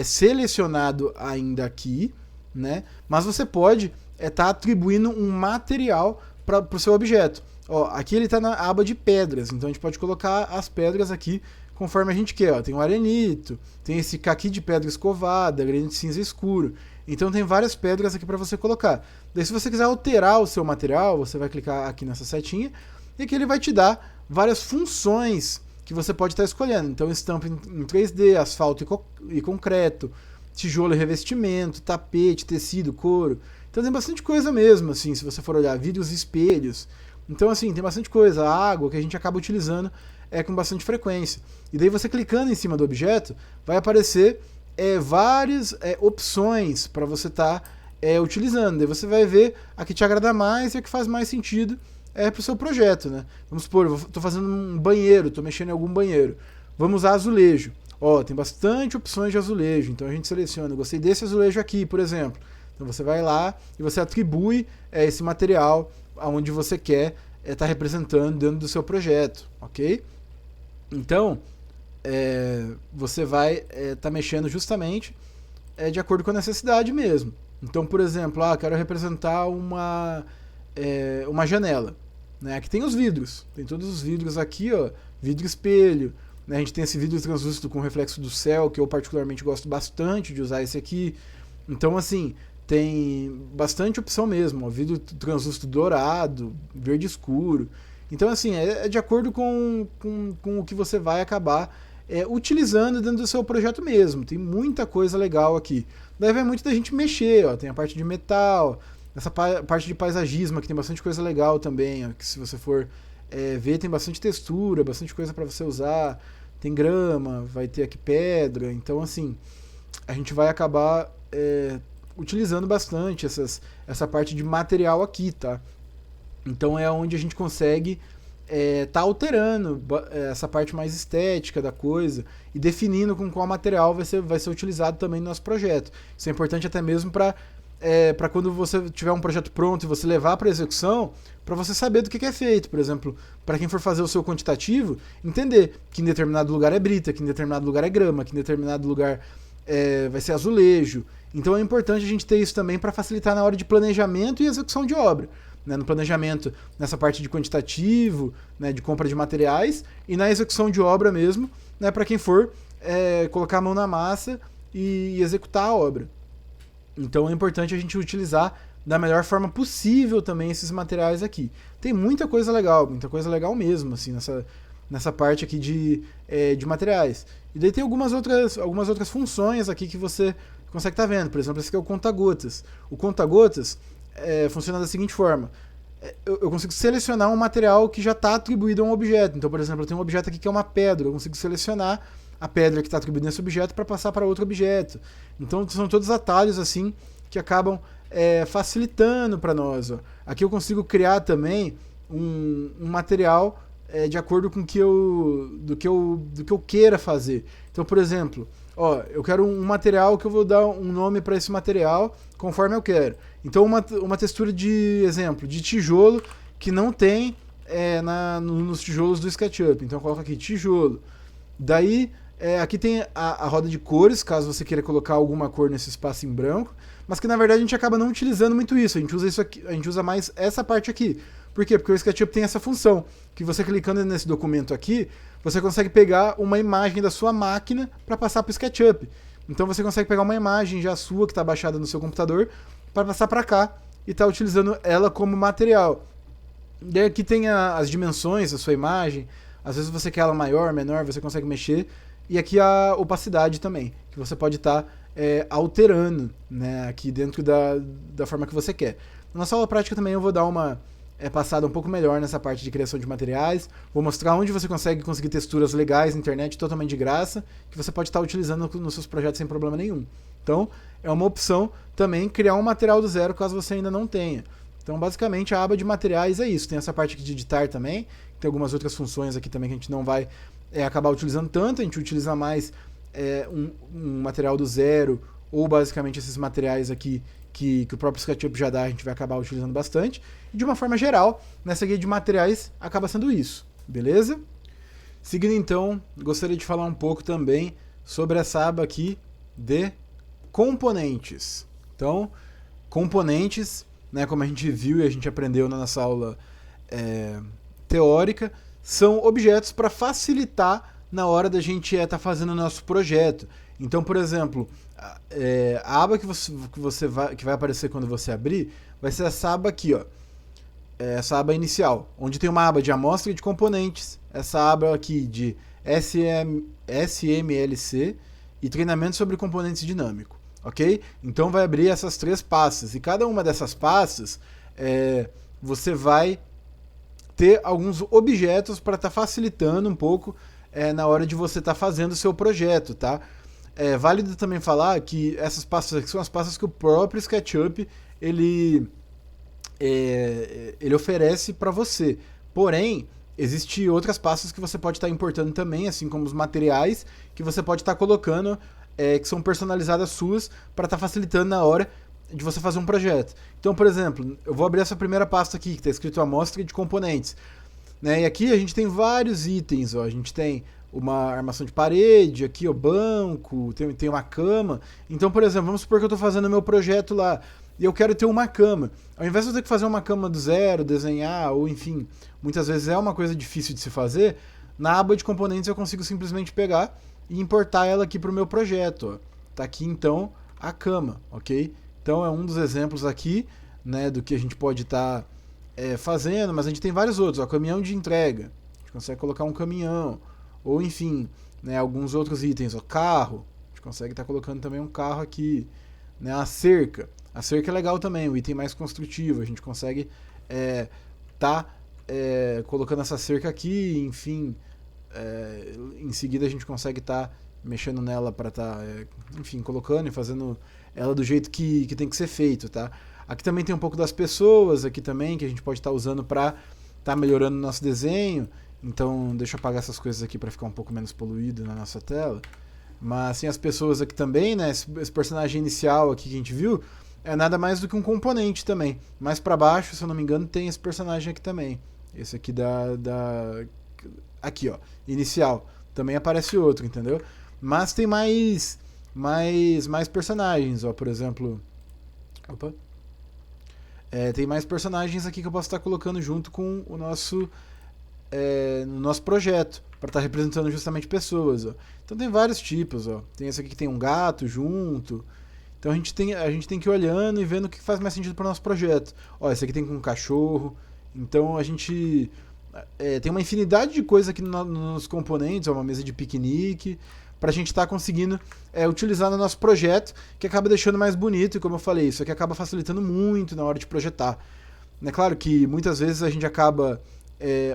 selecionado ainda aqui, né? Mas você pode estar atribuindo um material para o seu objeto. Ó, aqui ele está na aba de pedras, então a gente pode colocar as pedras aqui conforme a gente quer. Ó. Tem o arenito, tem esse caqui de pedra escovada, granito cinza escuro. Então tem várias pedras aqui para você colocar. Daí se você quiser alterar o seu material, você vai clicar aqui nessa setinha e aqui ele vai te dar várias funções que você pode estar escolhendo. Então estampa em 3D, asfalto e concreto, tijolo e revestimento, tapete, tecido, couro. Então tem bastante coisa mesmo, assim, se você for olhar, vidros e espelhos. Então assim, tem bastante coisa, a água que a gente acaba utilizando com bastante frequência. E daí você clicando em cima do objeto, vai aparecer várias opções para você estar utilizando. Daí você vai ver a que te agrada mais e a que faz mais sentido para o seu projeto, né? Vamos supor, eu estou fazendo um banheiro, estou mexendo em algum banheiro. Vamos usar azulejo. Ó, tem bastante opções de azulejo, então a gente seleciona. Eu gostei desse azulejo aqui, por exemplo. Então você vai lá e você atribui esse material aonde você quer estar representando dentro do seu projeto, ok? Então, você vai estar mexendo justamente de acordo com a necessidade mesmo. Então, por exemplo, quero representar uma janela. Né? Aqui tem os vidros, tem todos os vidros aqui, ó, vidro espelho. Né? A gente tem esse vidro translúcido com reflexo do céu, que eu particularmente gosto bastante de usar esse aqui. Então, assim, tem bastante opção mesmo. Ó, vidro translúcido dourado, verde escuro. Então, assim, é de acordo com o que você vai acabar utilizando dentro do seu projeto mesmo. Tem muita coisa legal aqui. Daí vai muito da gente mexer, ó. Tem a parte de metal, essa parte de paisagismo, que tem bastante coisa legal também, ó, que se você for ver, tem bastante textura, bastante coisa para você usar. Tem grama, vai ter aqui pedra. Então, assim, a gente vai acabar utilizando bastante essa parte de material aqui, tá? Então é onde a gente consegue tá alterando essa parte mais estética da coisa e definindo com qual material vai ser utilizado também no nosso projeto. Isso é importante até mesmo para quando você tiver um projeto pronto e você levar para execução, para você saber do que é feito. Por exemplo, para quem for fazer o seu quantitativo, entender que em determinado lugar é brita, que em determinado lugar é grama, que em determinado lugar vai ser azulejo. Então é importante a gente ter isso também para facilitar na hora de planejamento e execução de obra. Né, no planejamento, nessa parte de quantitativo, né, de compra de materiais, e na execução de obra mesmo, né, para quem for colocar a mão na massa e executar a obra. Então é importante a gente utilizar da melhor forma possível também esses materiais aqui. Tem muita coisa legal mesmo, assim, nessa parte aqui de materiais. E daí tem algumas outras funções aqui que você consegue estar vendo. Por exemplo, esse aqui é o conta-gotas. O conta-gotas funciona da seguinte forma. Eu consigo selecionar um material que já está atribuído a um objeto. Então, por exemplo, eu tenho um objeto aqui que é uma pedra. Eu consigo selecionar a pedra que está atribuída nesse objeto para passar para outro objeto. Então, são todos atalhos assim que acabam facilitando para nós. Ó. Aqui eu consigo criar também um material de acordo com do que eu queira fazer. Então, por exemplo, eu quero um material que eu vou dar um nome para esse material conforme eu quero. Então, uma textura de exemplo, de tijolo que não tem nos tijolos do SketchUp. Então coloca aqui tijolo. Daí aqui tem a roda de cores, caso você queira colocar alguma cor nesse espaço em branco, mas que na verdade a gente acaba não utilizando muito isso. A gente usa isso aqui, a gente usa mais essa parte aqui. Por quê? Porque o SketchUp tem essa função, que você clicando nesse documento aqui, você consegue pegar uma imagem da sua máquina para passar para o SketchUp. Então você consegue pegar uma imagem já sua que está baixada no seu computador para passar para cá e estar utilizando ela como material. E aqui tem as dimensões da sua imagem. Às vezes você quer ela maior, menor, você consegue mexer. E aqui a opacidade também, que você pode estar alterando, né, aqui dentro da forma que você quer. Na nossa aula prática também eu vou dar uma passada um pouco melhor nessa parte de criação de materiais. Vou mostrar onde você conseguir texturas legais na internet, totalmente de graça, que você pode estar utilizando nos seus projetos sem problema nenhum. Então, é uma opção também criar um material do zero, caso você ainda não tenha. Então, basicamente, a aba de materiais é isso. Tem essa parte aqui de editar também, tem algumas outras funções aqui também que a gente não vai acabar utilizando tanto, a gente utiliza mais um material do zero, ou basicamente esses materiais aqui que o próprio SketchUp já dá, a gente vai acabar utilizando bastante. E de uma forma geral, nessa guia de materiais, acaba sendo isso, beleza? Seguindo então, gostaria de falar um pouco também sobre essa aba aqui de componentes. Então, componentes, né, como a gente viu e a gente aprendeu na nossa aula teórica, são objetos para facilitar na hora da gente estar fazendo o nosso projeto. Então, por exemplo, a aba que vai aparecer quando você abrir vai ser essa aba aqui, ó. Essa aba inicial, onde tem uma aba de amostra de componentes, essa aba aqui de SMLC e treinamento sobre componentes dinâmicos, ok? Então vai abrir essas 3 pastas, e cada uma dessas pastas você vai ter alguns objetos para estar facilitando um pouco na hora de você estar fazendo o seu projeto, tá? É válido também falar que essas pastas aqui são as pastas que o próprio SketchUp ele oferece para você. Porém, existem outras pastas que você pode estar importando também, assim como os materiais que você pode estar colocando, que são personalizadas suas, para estar facilitando na hora de você fazer um projeto. Então, por exemplo, eu vou abrir essa primeira pasta aqui, que está escrito amostra de componentes, né? E aqui a gente tem vários itens, ó. A gente tem uma armação de parede, aqui o banco, tem uma cama. Então, por exemplo, vamos supor que eu estou fazendo o meu projeto lá e eu quero ter uma cama. Ao invés de eu ter que fazer uma cama do zero, desenhar, ou enfim, muitas vezes é uma coisa difícil de se fazer, na aba de componentes eu consigo simplesmente pegar e importar ela aqui para o meu projeto. Ó. Tá aqui então a cama, ok? Então é um dos exemplos aqui, né, do que a gente pode estar fazendo, mas a gente tem vários outros. Ó, caminhão de entrega, a gente consegue colocar um caminhão, ou enfim, né, alguns outros itens, ó, carro, a gente consegue estar colocando também um carro aqui, né, a cerca é legal também, o item mais construtivo, a gente consegue colocando essa cerca aqui, enfim, em seguida a gente consegue estar mexendo nela para enfim, colocando e fazendo ela do jeito que tem que ser feito, tá? Aqui também tem um pouco das pessoas, aqui também, que a gente pode estar usando para estar melhorando o nosso desenho. Então, deixa eu apagar essas coisas aqui para ficar um pouco menos poluído na nossa tela. Mas, assim, as pessoas aqui também, né? Esse personagem inicial aqui que a gente viu é nada mais do que um componente também. Mais para baixo, se eu não me engano, tem esse personagem aqui também. Esse aqui aqui, ó, inicial. Também aparece outro, entendeu? Mas tem mais personagens, ó, por exemplo... Opa! Tem mais personagens aqui que eu posso estar colocando junto com o nosso... no nosso projeto, para estar representando justamente pessoas. Ó. Então tem vários tipos. Ó. Tem esse aqui que tem um gato junto. Então a gente tem que ir olhando e vendo o que faz mais sentido para o nosso projeto. Ó, esse aqui tem com um cachorro. Então a gente tem uma infinidade de coisas aqui nos componentes. Ó, uma mesa de piquenique, para a gente estar conseguindo utilizar no nosso projeto, que acaba deixando mais bonito. E como eu falei, isso aqui acaba facilitando muito na hora de projetar. É claro que muitas vezes a gente acaba...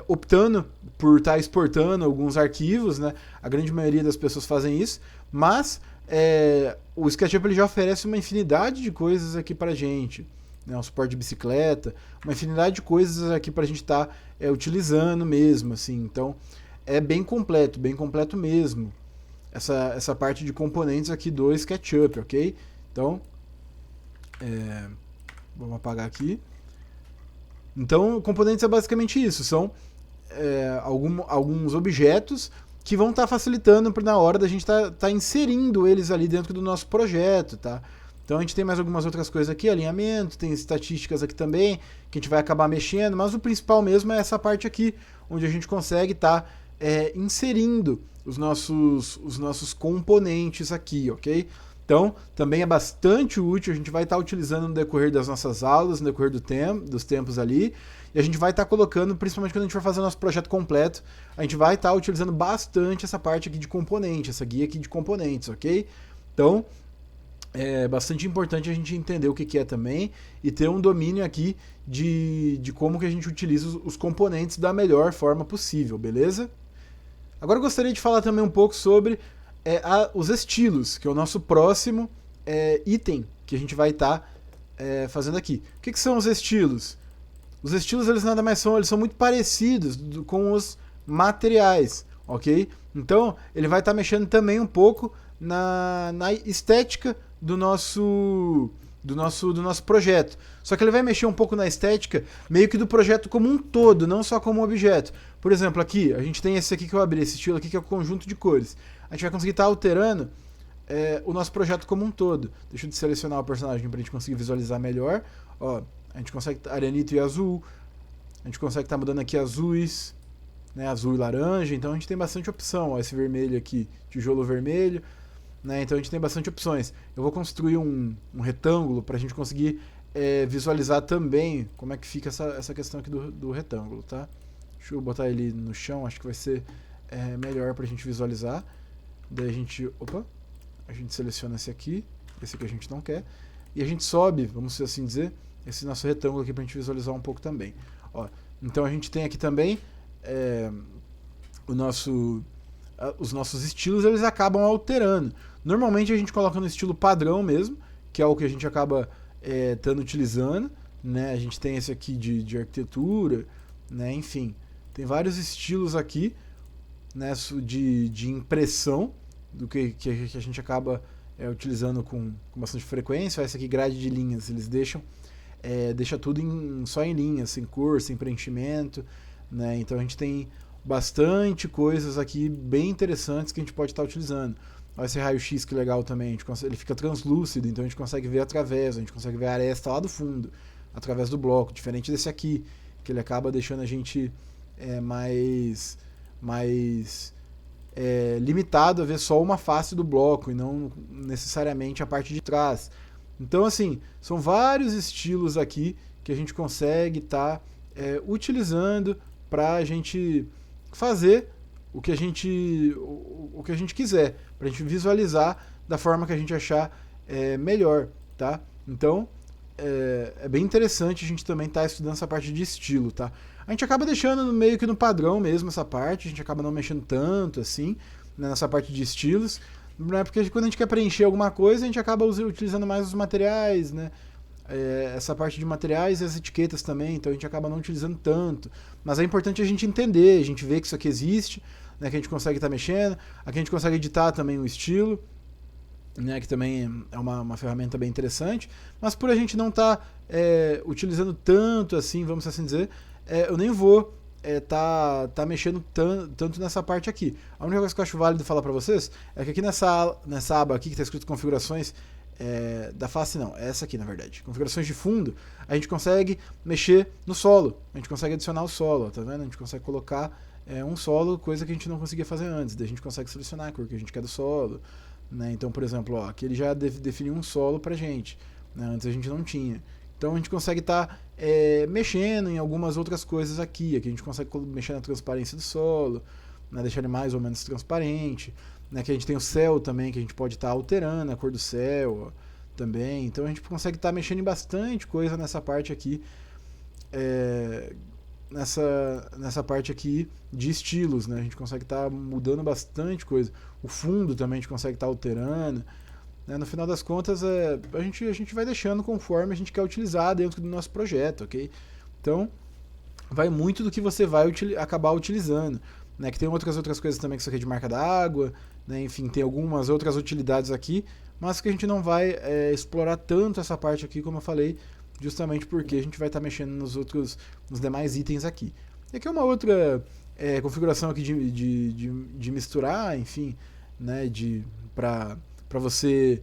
optando por estar exportando alguns arquivos, né? A grande maioria das pessoas fazem isso, mas o SketchUp ele já oferece uma infinidade de coisas aqui pra gente, né? Um suporte de bicicleta, uma infinidade de coisas aqui pra gente estar utilizando mesmo, assim. Então é bem completo mesmo essa parte de componentes aqui do SketchUp, ok? Então vamos apagar aqui. Então, componentes é basicamente isso, são alguns objetos que vão estar facilitando na hora da gente tá inserindo eles ali dentro do nosso projeto, tá? Então a gente tem mais algumas outras coisas aqui, alinhamento, tem estatísticas aqui também, que a gente vai acabar mexendo, mas o principal mesmo é essa parte aqui, onde a gente consegue estar inserindo os nossos componentes aqui, ok? Então, também é bastante útil, a gente vai estar utilizando no decorrer das nossas aulas, no decorrer dos tempos ali, e a gente vai estar colocando, principalmente quando a gente for fazer o nosso projeto completo, a gente vai estar utilizando bastante essa parte aqui de componente, essa guia aqui de componentes, ok? Então, é bastante importante a gente entender o que é também e ter um domínio aqui de como que a gente utiliza os componentes da melhor forma possível, beleza? Agora eu gostaria de falar também um pouco sobre os estilos, que é o nosso próximo item que a gente vai estar fazendo aqui. O que são os estilos? Os estilos, eles nada mais são, eles são muito parecidos com os materiais, ok? Então, ele vai estar mexendo também um pouco na estética do nosso projeto. Só que ele vai mexer um pouco na estética meio que do projeto como um todo, não só como objeto. Por exemplo, aqui, a gente tem esse aqui que eu abri, esse estilo aqui que é o conjunto de cores. A gente vai conseguir estar alterando o nosso projeto como um todo. Deixa eu selecionar o personagem para a gente conseguir visualizar melhor. Ó, a gente consegue arenito e azul. A gente consegue estar mudando aqui azuis, né, azul e laranja. Então a gente tem bastante opção. Ó, esse vermelho aqui, tijolo vermelho. Né, então a gente tem bastante opções. Eu vou construir um retângulo para a gente conseguir visualizar também como é que fica essa questão aqui do retângulo, tá? Deixa eu botar ele no chão, acho que vai ser melhor para a gente visualizar. Daí a gente seleciona esse aqui a gente não quer, e a gente sobe, vamos assim dizer, esse nosso retângulo aqui para a gente visualizar um pouco também. Ó, então a gente tem aqui também os nossos estilos, eles acabam alterando. Normalmente a gente coloca no estilo padrão mesmo, que é o que a gente acaba estando utilizando, né? A gente tem esse aqui de arquitetura, né? Enfim, tem vários estilos aqui, né, de impressão do que a gente acaba utilizando com bastante frequência. Essa aqui, grade de linhas, eles deixa tudo só em linhas, sem cor, sem preenchimento, né? Então a gente tem bastante coisas aqui bem interessantes que a gente pode estar utilizando. Olha esse raio-x que legal também, ele fica translúcido, então a gente consegue ver através, a gente consegue ver a aresta lá do fundo, através do bloco, diferente desse aqui, que ele acaba deixando a gente mais limitado a ver só uma face do bloco e não necessariamente a parte de trás. Então, assim, são vários estilos aqui que a gente consegue estar utilizando para a gente fazer o que a gente quiser, para a gente visualizar da forma que a gente achar melhor, tá? Então, é bem interessante a gente também estar estudando essa parte de estilo, tá? A gente acaba deixando meio que no padrão mesmo essa parte, a gente acaba não mexendo tanto assim, né, nessa parte de estilos, né, porque quando a gente quer preencher alguma coisa, a gente acaba utilizando mais os materiais, né? Essa parte de materiais e as etiquetas também, então a gente acaba não utilizando tanto. Mas é importante a gente entender, a gente ver que isso aqui existe, né, que a gente consegue estar mexendo, aqui a gente consegue editar também o estilo, né, que também é uma ferramenta bem interessante, mas por a gente não estar utilizando tanto assim, vamos assim dizer, eu nem vou tá mexendo tanto nessa parte aqui. A única coisa que eu acho válido falar para vocês é que aqui nessa aba aqui que está escrito configurações da face, não, é essa aqui na verdade, configurações de fundo, a gente consegue mexer no solo, a gente consegue adicionar o solo, tá vendo? A gente consegue colocar um solo, coisa que a gente não conseguia fazer antes, daí a gente consegue selecionar a cor que a gente quer do solo, né? Então, por exemplo, ó, aqui ele já definiu um solo pra gente, né? Antes a gente não tinha. Então a gente consegue estar mexendo em algumas outras coisas aqui a gente consegue mexer na transparência do solo, né? Deixar ele mais ou menos transparente, né? Que a gente tem o céu também, que a gente pode estar alterando a cor do céu, ó, também. Então a gente consegue estar mexendo em bastante coisa nessa parte aqui, nessa parte aqui de estilos, né? A gente consegue estar mudando bastante coisa. O fundo também a gente consegue estar alterando, né? No final das contas, a gente vai deixando conforme a gente quer utilizar dentro do nosso projeto, ok? Então, vai muito do que você vai acabar utilizando, né? Que tem outras coisas também, que isso aqui é de marca d'água, né? Enfim, tem algumas outras utilidades aqui, mas que a gente não vai explorar tanto essa parte aqui, como eu falei, justamente porque a gente vai estar mexendo nos demais itens aqui. E aqui é uma outra configuração aqui de misturar, enfim, né, para você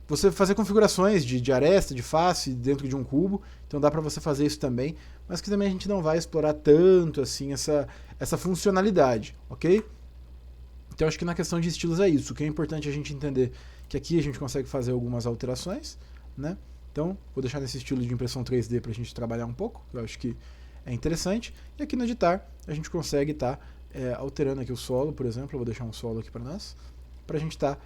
você fazer configurações de aresta, de face dentro de um cubo, então dá para você fazer isso também, mas que também a gente não vai explorar tanto assim essa funcionalidade, ok? Então acho que na questão de estilos é isso, o que é importante a gente entender que aqui a gente consegue fazer algumas alterações, né? Então vou deixar nesse estilo de impressão 3D para a gente trabalhar um pouco, eu acho que é interessante, e aqui no editar a gente consegue estar alterando aqui o solo, por exemplo, eu vou deixar um solo aqui para nós, para a gente estar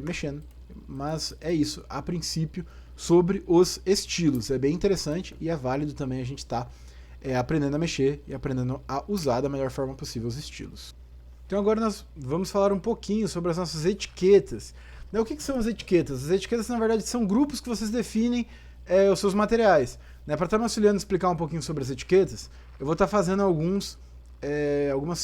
mexendo. Mas é isso, a princípio, sobre os estilos. É bem interessante e é válido também a gente estar aprendendo a mexer e aprendendo a usar da melhor forma possível os estilos. Então agora nós vamos falar um pouquinho sobre as nossas etiquetas. O que são as etiquetas? As etiquetas, na verdade, são grupos que vocês definem os seus materiais. Para estar me auxiliando a explicar um pouquinho sobre as etiquetas, eu vou estar fazendo algumas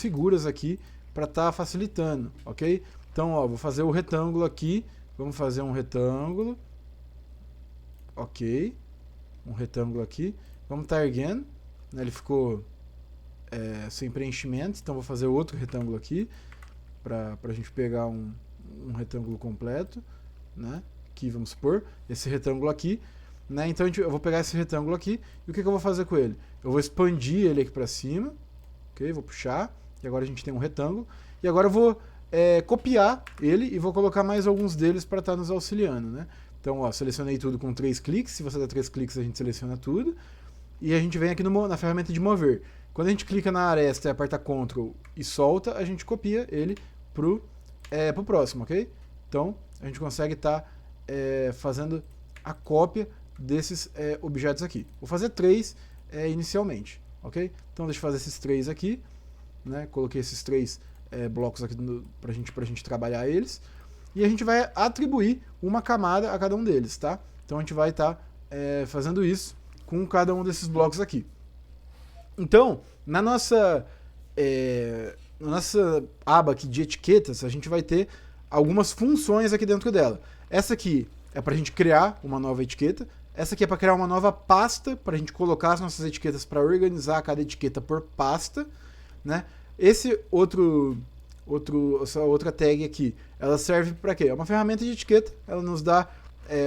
figuras aqui para estar facilitando, ok? Então, ó, vou fazer o retângulo aqui. Vamos fazer um retângulo. Ok. Um retângulo aqui. Vamos estar erguendo. Ele ficou sem preenchimento. Então vou fazer outro retângulo aqui. Para a gente pegar um retângulo completo. Né? Aqui, vamos supor. Esse retângulo aqui. Né? Então eu vou pegar esse retângulo aqui. E o que eu vou fazer com ele? Eu vou expandir ele aqui para cima. Ok? Vou puxar. E agora a gente tem um retângulo. E agora eu vou copiar ele e vou colocar mais alguns deles para estar nos auxiliando, né? Então, ó, selecionei tudo com 3 cliques. Se você der 3 cliques, a gente seleciona tudo. E a gente vem aqui na ferramenta de mover. Quando a gente clica na aresta e aperta Ctrl e solta, a gente copia ele pro próximo, ok? Então, a gente consegue estar fazendo a cópia desses objetos aqui. Vou fazer 3 inicialmente, ok? Então, deixa eu fazer esses 3 aqui, né? Coloquei esses 3 blocos aqui pra gente trabalhar eles. E a gente vai atribuir uma camada a cada um deles, tá? Então a gente vai estar fazendo isso com cada um desses blocos aqui. Então, na nossa aba aqui de etiquetas, a gente vai ter algumas funções aqui dentro dela. Essa aqui é para a gente criar uma nova essa aqui é para criar uma nova pasta, para a gente colocar as nossas etiquetas, para organizar cada etiqueta por pasta, né? Essa outra tag aqui, ela serve para quê? É uma ferramenta de etiqueta, ela nos dá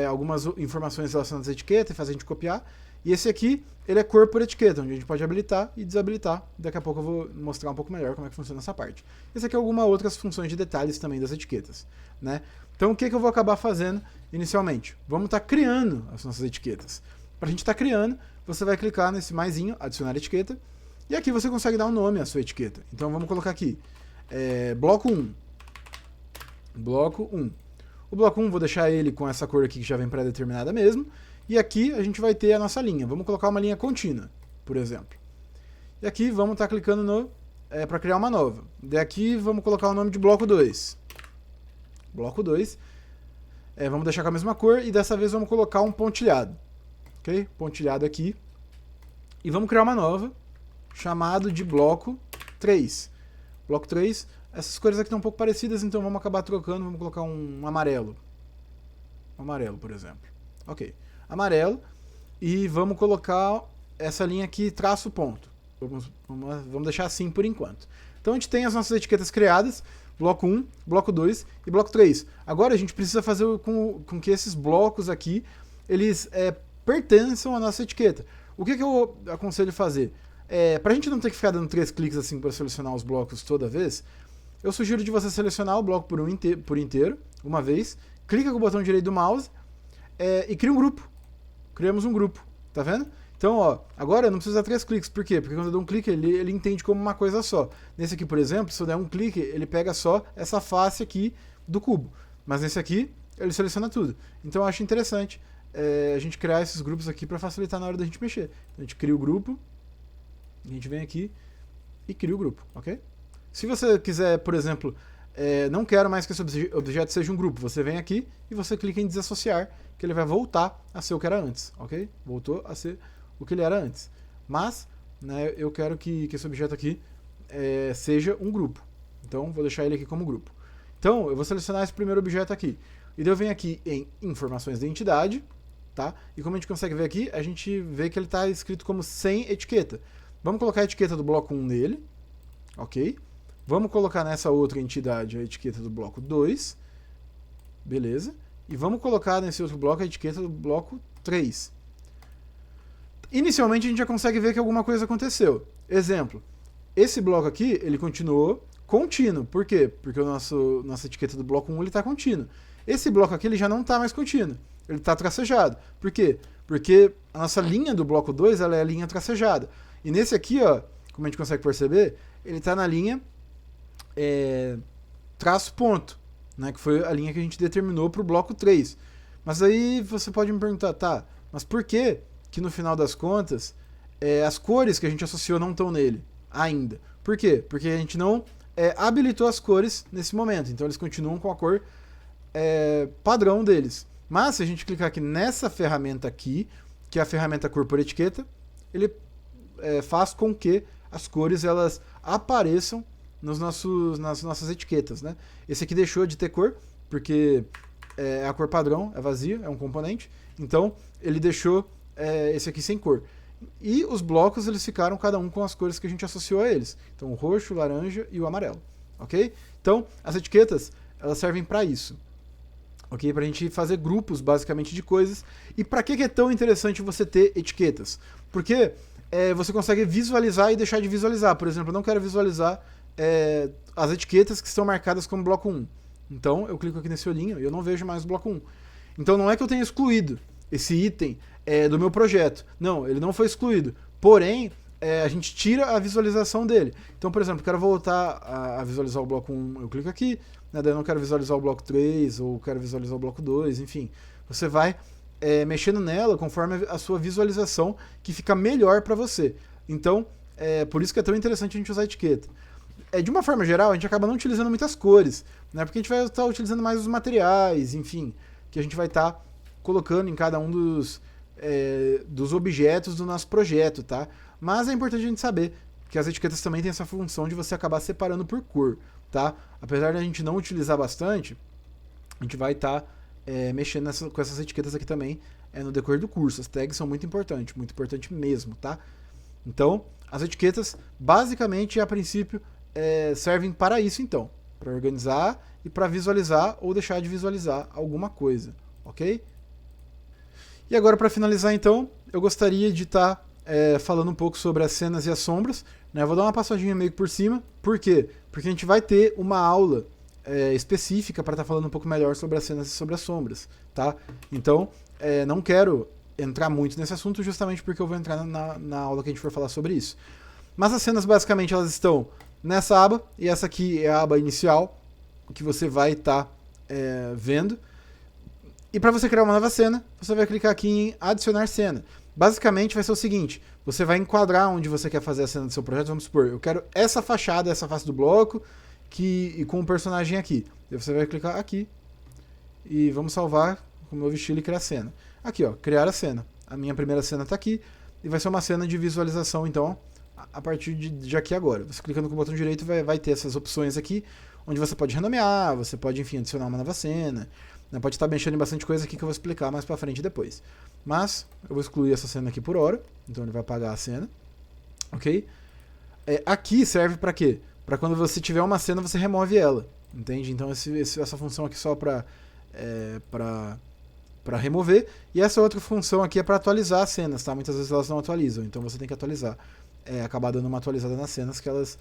algumas informações relacionadas à etiqueta e faz a gente copiar. E esse aqui, ele é cor por etiqueta, onde a gente pode habilitar e desabilitar. Daqui a pouco eu vou mostrar um pouco melhor como é que funciona essa parte. Esse aqui é algumas outras funções de detalhes também das etiquetas, né? Então o que eu vou acabar fazendo inicialmente? Vamos estar criando as nossas etiquetas. Para a gente estar criando, você vai clicar nesse maisinho, adicionar etiqueta, e aqui você consegue dar um nome à sua etiqueta. Então vamos colocar aqui, bloco 1. Bloco 1. O bloco 1 vou deixar ele com essa cor aqui que já vem pré-determinada mesmo. E aqui a gente vai ter a nossa linha. Vamos colocar uma linha contínua, por exemplo. E aqui vamos estar clicando para criar uma nova. Daqui vamos colocar o nome de bloco 2. Bloco 2. Vamos deixar com a mesma cor e dessa vez vamos colocar um pontilhado. Ok? Pontilhado aqui. E vamos criar uma nova, chamado de bloco 3. Bloco 3, essas cores aqui estão um pouco parecidas, então vamos acabar trocando, vamos colocar um amarelo. Um amarelo, por exemplo. Ok. Amarelo. E vamos colocar essa linha aqui, traço ponto. Vamos deixar assim por enquanto. Então a gente tem as nossas etiquetas criadas, bloco 1, bloco 2 e bloco 3. Agora a gente precisa fazer com que esses blocos aqui, eles pertençam à nossa etiqueta. O que eu aconselho fazer? Para a gente não ter que ficar dando 3 cliques assim para selecionar os blocos toda vez, eu sugiro de você selecionar o bloco por inteiro, uma vez, clica com o botão direito do mouse e cria um grupo. Criamos um grupo, tá vendo? Então, ó, agora não precisa dar 3 cliques, por quê? Porque quando eu dou um clique, ele entende como uma coisa só. Nesse aqui, por exemplo, se eu der um clique, ele pega só essa face aqui do cubo. Mas nesse aqui, ele seleciona tudo. Então eu acho interessante a gente criar esses grupos aqui para facilitar na hora da gente mexer. Então, a gente cria o grupo, a gente vem aqui e cria o grupo, ok? Se você quiser, por exemplo, não quero mais que esse objeto seja um grupo, você vem aqui e você clica em desassociar, que ele vai voltar a ser o que era antes, ok? Voltou a ser o que ele era antes. Mas, né, eu quero que esse objeto aqui seja um grupo. Então, vou deixar ele aqui como grupo. Então, eu vou selecionar esse primeiro objeto aqui. E daí eu venho aqui em informações da entidade, tá? E como a gente consegue ver aqui, a gente vê que ele está escrito como sem etiqueta. Vamos colocar a etiqueta do bloco 1 nele, ok? Vamos colocar nessa outra entidade a etiqueta do bloco 2, beleza? E vamos colocar nesse outro bloco a etiqueta do bloco 3. Inicialmente a gente já consegue ver que alguma coisa aconteceu. Exemplo, esse bloco aqui, ele continuou contínuo. Por quê? Porque nossa etiqueta do bloco 1 está contínuo. Esse bloco aqui ele já não está mais contínuo. Ele está tracejado. Por quê? Porque a nossa linha do bloco 2 ela é a linha tracejada. E nesse aqui, ó, como a gente consegue perceber, ele está na linha traço ponto, né, que foi a linha que a gente determinou para o bloco 3. Mas aí você pode me perguntar, tá, mas por que no final das contas as cores que a gente associou não estão nele ainda? Por quê? Porque a gente não habilitou as cores nesse momento, então eles continuam com a cor padrão deles. Mas se a gente clicar aqui nessa ferramenta aqui, que é a ferramenta cor por etiqueta, ele faz com que as cores elas apareçam nas nossas etiquetas, né? Esse aqui deixou de ter cor, porque a cor padrão, é vazia, é um componente, então ele deixou esse aqui sem cor. E os blocos eles ficaram cada um com as cores que a gente associou a eles. Então o roxo, o laranja e o amarelo, ok? Então as etiquetas elas servem para isso, ok? Para a gente fazer grupos basicamente de coisas. E para que é tão interessante você ter etiquetas? Porque você consegue visualizar e deixar de visualizar. Por exemplo, eu não quero visualizar as etiquetas que estão marcadas como bloco 1. Então eu clico aqui nesse olhinho e eu não vejo mais o bloco 1. Então não é que eu tenha excluído esse item do meu projeto. Não, ele não foi excluído. Porém, a gente tira a visualização dele. Então, por exemplo, eu quero voltar a visualizar o bloco 1, eu clico aqui, né, daí eu não quero visualizar o bloco 3, ou quero visualizar o bloco 2, enfim. Você vai mexendo nela conforme a sua visualização, que fica melhor para você. Então, por isso que é tão interessante a gente usar a etiqueta. De uma forma geral, a gente acaba não utilizando muitas cores, né, porque a gente vai estar utilizando mais os materiais, enfim, que a gente vai estar colocando em cada um dos objetos do nosso projeto, tá? Mas é importante a gente saber que as etiquetas também têm essa função de você acabar separando por cor, tá? Apesar de a gente não utilizar bastante, a gente vai estar mexendo com essas etiquetas aqui também no decorrer do curso. As tags são muito importante mesmo, tá? Então, as etiquetas, basicamente, a princípio, servem para isso, então. Para organizar e para visualizar ou deixar de visualizar alguma coisa, ok? E agora, para finalizar, então, eu gostaria de estar falando um pouco sobre as cenas e as sombras, né? Eu vou dar uma passadinha meio que por cima. Por quê? Porque a gente vai ter uma aula específica para estar falando um pouco melhor sobre as cenas e sobre as sombras, tá? Então, não quero entrar muito nesse assunto justamente porque eu vou entrar na aula que a gente for falar sobre isso. Mas as cenas, basicamente, elas estão nessa aba, e essa aqui é a aba inicial, que você vai estar vendo. E para você criar uma nova cena, você vai clicar aqui em adicionar cena. Basicamente vai ser o seguinte, você vai enquadrar onde você quer fazer a cena do seu projeto. Vamos supor, eu quero essa fachada, essa face do bloco, e com o personagem aqui. Aí você vai clicar aqui, e vamos salvar com o novo estilo e criar a cena. Aqui, ó, criar a cena. A minha primeira cena está aqui, e vai ser uma cena de visualização, então, a partir de aqui agora. Você clicando com o botão direito vai ter essas opções aqui, onde você pode renomear, você pode, enfim, adicionar uma nova cena. Pode estar mexendo em bastante coisa aqui que eu vou explicar mais pra frente depois. Mas eu vou excluir essa cena aqui por hora, então ele vai apagar a cena, ok? Aqui serve para quê? Para quando você tiver uma cena, você remove ela, entende? Então essa função aqui só para remover, e essa outra função aqui é para atualizar as cenas, tá? Muitas vezes elas não atualizam, então você tem que atualizar, acabar dando uma atualizada nas cenas que elas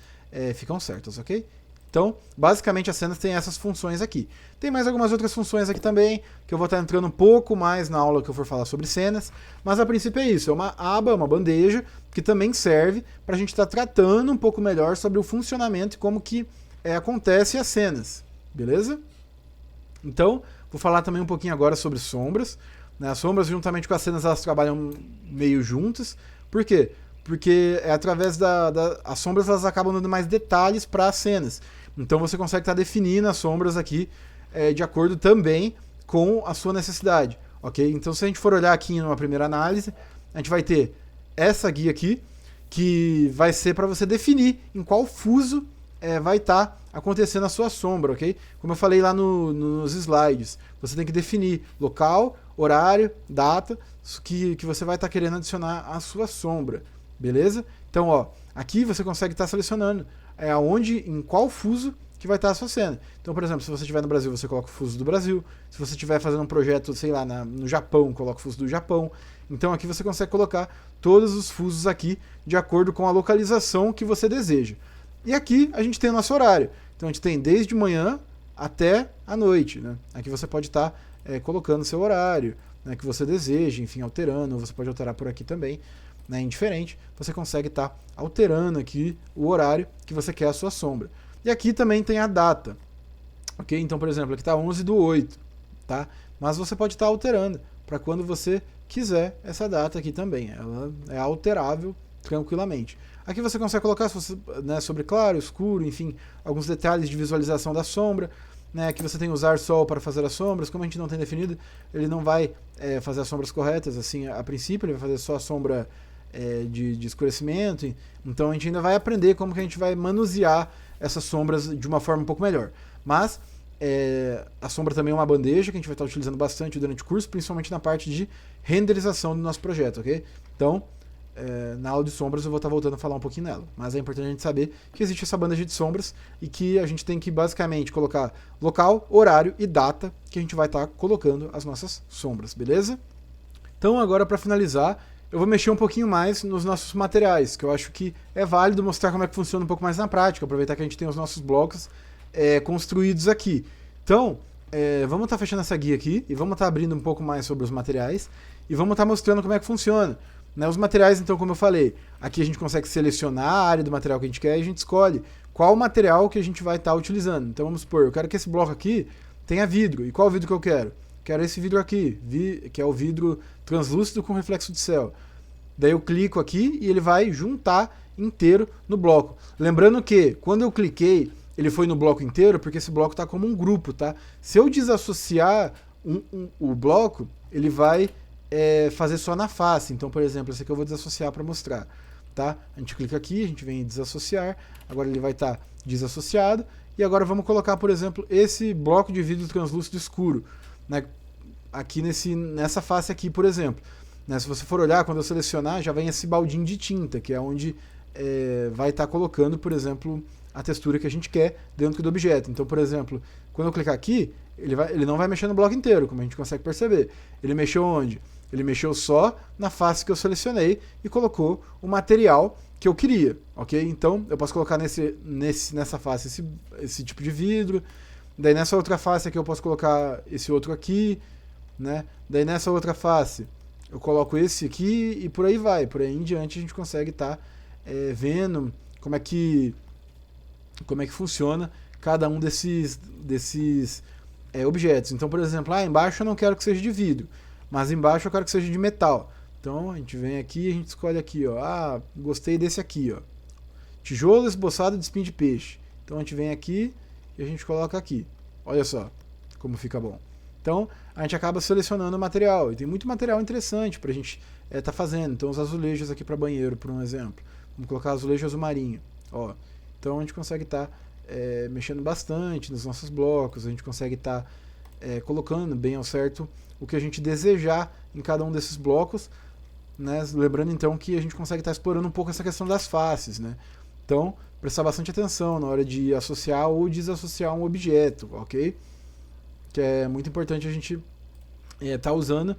ficam certas, ok? Então, basicamente as cenas têm essas funções aqui. Tem mais algumas outras funções aqui também, que eu vou estar entrando um pouco mais na aula que eu for falar sobre cenas, mas a princípio é isso, é uma aba, uma bandeja, que também serve para a gente estar tratando um pouco melhor sobre o funcionamento e como que acontece as cenas, beleza? Então, vou falar também um pouquinho agora sobre sombras, né? As sombras, juntamente com as cenas, elas trabalham meio juntas. Por quê? Porque através as sombras elas acabam dando mais detalhes para as cenas. Então você consegue estar definindo as sombras aqui de acordo também com a sua necessidade, ok? Então se a gente for olhar aqui numa primeira análise, a gente vai ter essa guia aqui, que vai ser para você definir em qual fuso vai estar acontecendo a sua sombra, ok? Como eu falei lá nos slides, você tem que definir local, horário, data, que você vai estar querendo adicionar a sua sombra, beleza? Então, ó, aqui você consegue estar selecionando em qual fuso que vai estar a sua cena. Então, por exemplo, se você estiver no Brasil, você coloca o fuso do Brasil. Se você estiver fazendo um projeto, sei lá, no Japão, coloca o fuso do Japão. Então, aqui você consegue colocar todos os fusos aqui de acordo com a localização que você deseja. E aqui a gente tem o nosso horário. Então, a gente tem desde manhã até a noite, né? Aqui você pode estar colocando o seu horário, né, que você deseja, enfim, alterando. Ou você pode alterar por aqui também, né, indiferente. Você consegue estar alterando aqui o horário que você quer a sua sombra. E aqui também tem a data, ok? Então, por exemplo, aqui está 11/8, tá? Mas você pode estar alterando para quando você quiser essa data aqui também. Ela é alterável tranquilamente. Aqui você consegue colocar né, sobre claro, escuro, enfim, alguns detalhes de visualização da sombra. Né, aqui você tem usar sol para fazer as sombras. Como a gente não tem definido, ele não vai fazer as sombras corretas, assim, a princípio, ele vai fazer só a sombra de escurecimento. Então a gente ainda vai aprender como que a gente vai manusear essas sombras de uma forma um pouco melhor. Mas a sombra também é uma bandeja que a gente vai estar utilizando bastante durante o curso, principalmente na parte de renderização do nosso projeto, ok? Então, na aula de sombras eu vou estar voltando a falar um pouquinho nela. Mas é importante a gente saber que existe essa bandeja de sombras e que a gente tem que basicamente colocar local, horário e data que a gente vai estar colocando as nossas sombras, beleza? Então agora, para finalizar, eu vou mexer um pouquinho mais nos nossos materiais, que eu acho que é válido mostrar como é que funciona um pouco mais na prática, aproveitar que a gente tem os nossos blocos construídos aqui. Então, vamos estar fechando essa guia aqui e vamos estar abrindo um pouco mais sobre os materiais e vamos estar mostrando como é que funciona. Né, os materiais, então, como eu falei, aqui a gente consegue selecionar a área do material que a gente quer e a gente escolhe qual material que a gente vai estar utilizando. Então vamos supor, eu quero que esse bloco aqui tenha vidro. E qual vidro que eu quero? Quero esse vidro aqui, que é o vidro translúcido com reflexo de céu. Daí eu clico aqui e ele vai juntar inteiro no bloco. Lembrando que quando eu cliquei, ele foi no bloco inteiro porque esse bloco está como um grupo, tá? Se eu desassociar o bloco, ele vai fazer só na face. Então, por exemplo, esse aqui eu vou desassociar para mostrar. Tá? A gente clica aqui, a gente vem em desassociar, agora ele vai estar desassociado. E agora vamos colocar, por exemplo, esse bloco de vidro translúcido escuro, né? Aqui nessa face aqui, por exemplo. Né? Se você for olhar, quando eu selecionar, já vem esse baldinho de tinta, que é onde vai estar colocando, por exemplo, a textura que a gente quer dentro do objeto. Então, por exemplo, quando eu clicar aqui, ele não vai mexer no bloco inteiro, como a gente consegue perceber. Ele mexeu onde? Ele mexeu só na face que eu selecionei e colocou o material que eu queria, ok? Então, eu posso colocar nessa face esse tipo de vidro. Daí nessa outra face aqui eu posso colocar esse outro aqui, né? Daí nessa outra face eu coloco esse aqui e por aí vai. Por aí em diante a gente consegue estar vendo como é que funciona cada um desses objetos. Então, por exemplo, embaixo eu não quero que seja de vidro, mas embaixo eu quero que seja de metal. Então a gente vem aqui e a gente escolhe aqui, ó. Gostei desse aqui, ó. Tijolo esboçado de espinho de peixe. Então a gente vem aqui e a gente coloca aqui. Olha só como fica bom. Então a gente acaba selecionando o material. E tem muito material interessante pra gente tá fazendo. Então os azulejos aqui para banheiro, por um exemplo. Vamos colocar azulejo azul marinho. Ó. Então a gente consegue estar mexendo bastante nos nossos blocos. A gente consegue estar colocando bem ao certo o que a gente desejar em cada um desses blocos, né? Lembrando então que a gente consegue estar explorando um pouco essa questão das faces, né? Então, prestar bastante atenção na hora de associar ou desassociar um objeto, ok? Que é muito importante a gente estar usando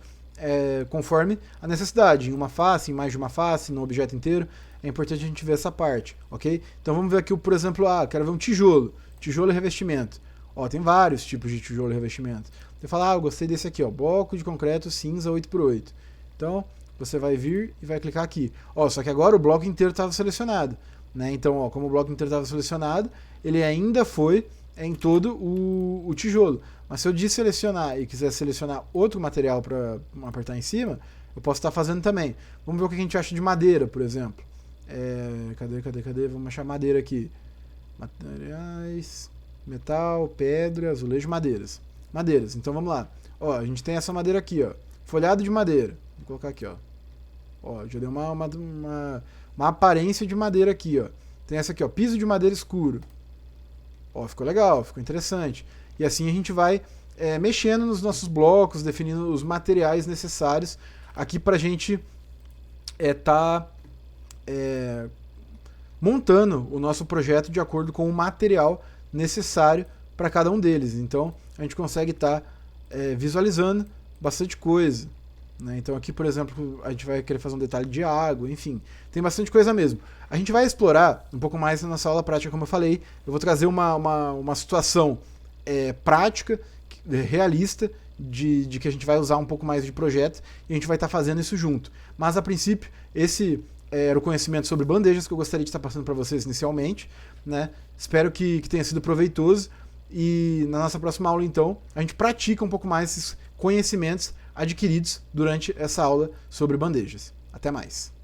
conforme a necessidade, em uma face, em mais de uma face, no objeto inteiro. É importante a gente ver essa parte, ok? Então vamos ver aqui, por exemplo, quero ver um tijolo e revestimento. Ó, tem vários tipos de tijolo e revestimento. Você fala, eu gostei desse aqui, ó, bloco de concreto cinza 8x8. Então, você vai vir e vai clicar aqui. Ó, só que agora o bloco inteiro estava selecionado, né? Então, ó, como o bloco inteiro estava selecionado, ele ainda foi em todo o tijolo. Mas se eu desselecionar e quiser selecionar outro material para apertar em cima, eu posso estar fazendo também. Vamos ver o que a gente acha de madeira, por exemplo. Cadê? Vamos achar madeira aqui. Materiais, metal, pedra, azulejo, madeiras. Então vamos lá. Ó, a gente tem essa madeira aqui, ó. Folhado de madeira. Vou colocar aqui, ó. Ó, já deu uma aparência de madeira aqui, ó. Tem essa aqui, ó. Piso de madeira escuro. Ó, ficou legal, ficou interessante. E assim a gente vai mexendo nos nossos blocos, definindo os materiais necessários aqui pra gente tá montando o nosso projeto de acordo com o material necessário para cada um deles. Então a gente consegue estar visualizando bastante coisa. Né? Então aqui, por exemplo, a gente vai querer fazer um detalhe de água, enfim, tem bastante coisa mesmo. A gente vai explorar um pouco mais na nossa aula prática, como eu falei. Eu vou trazer uma situação prática, realista, de que a gente vai usar um pouco mais de projeto e a gente vai estar fazendo isso junto. Mas a princípio, esse era o conhecimento sobre bandejas que eu gostaria de estar passando para vocês inicialmente. Né? Espero que tenha sido proveitoso e na nossa próxima aula, então, a gente pratica um pouco mais esses conhecimentos adquiridos durante essa aula sobre bandejas. Até mais!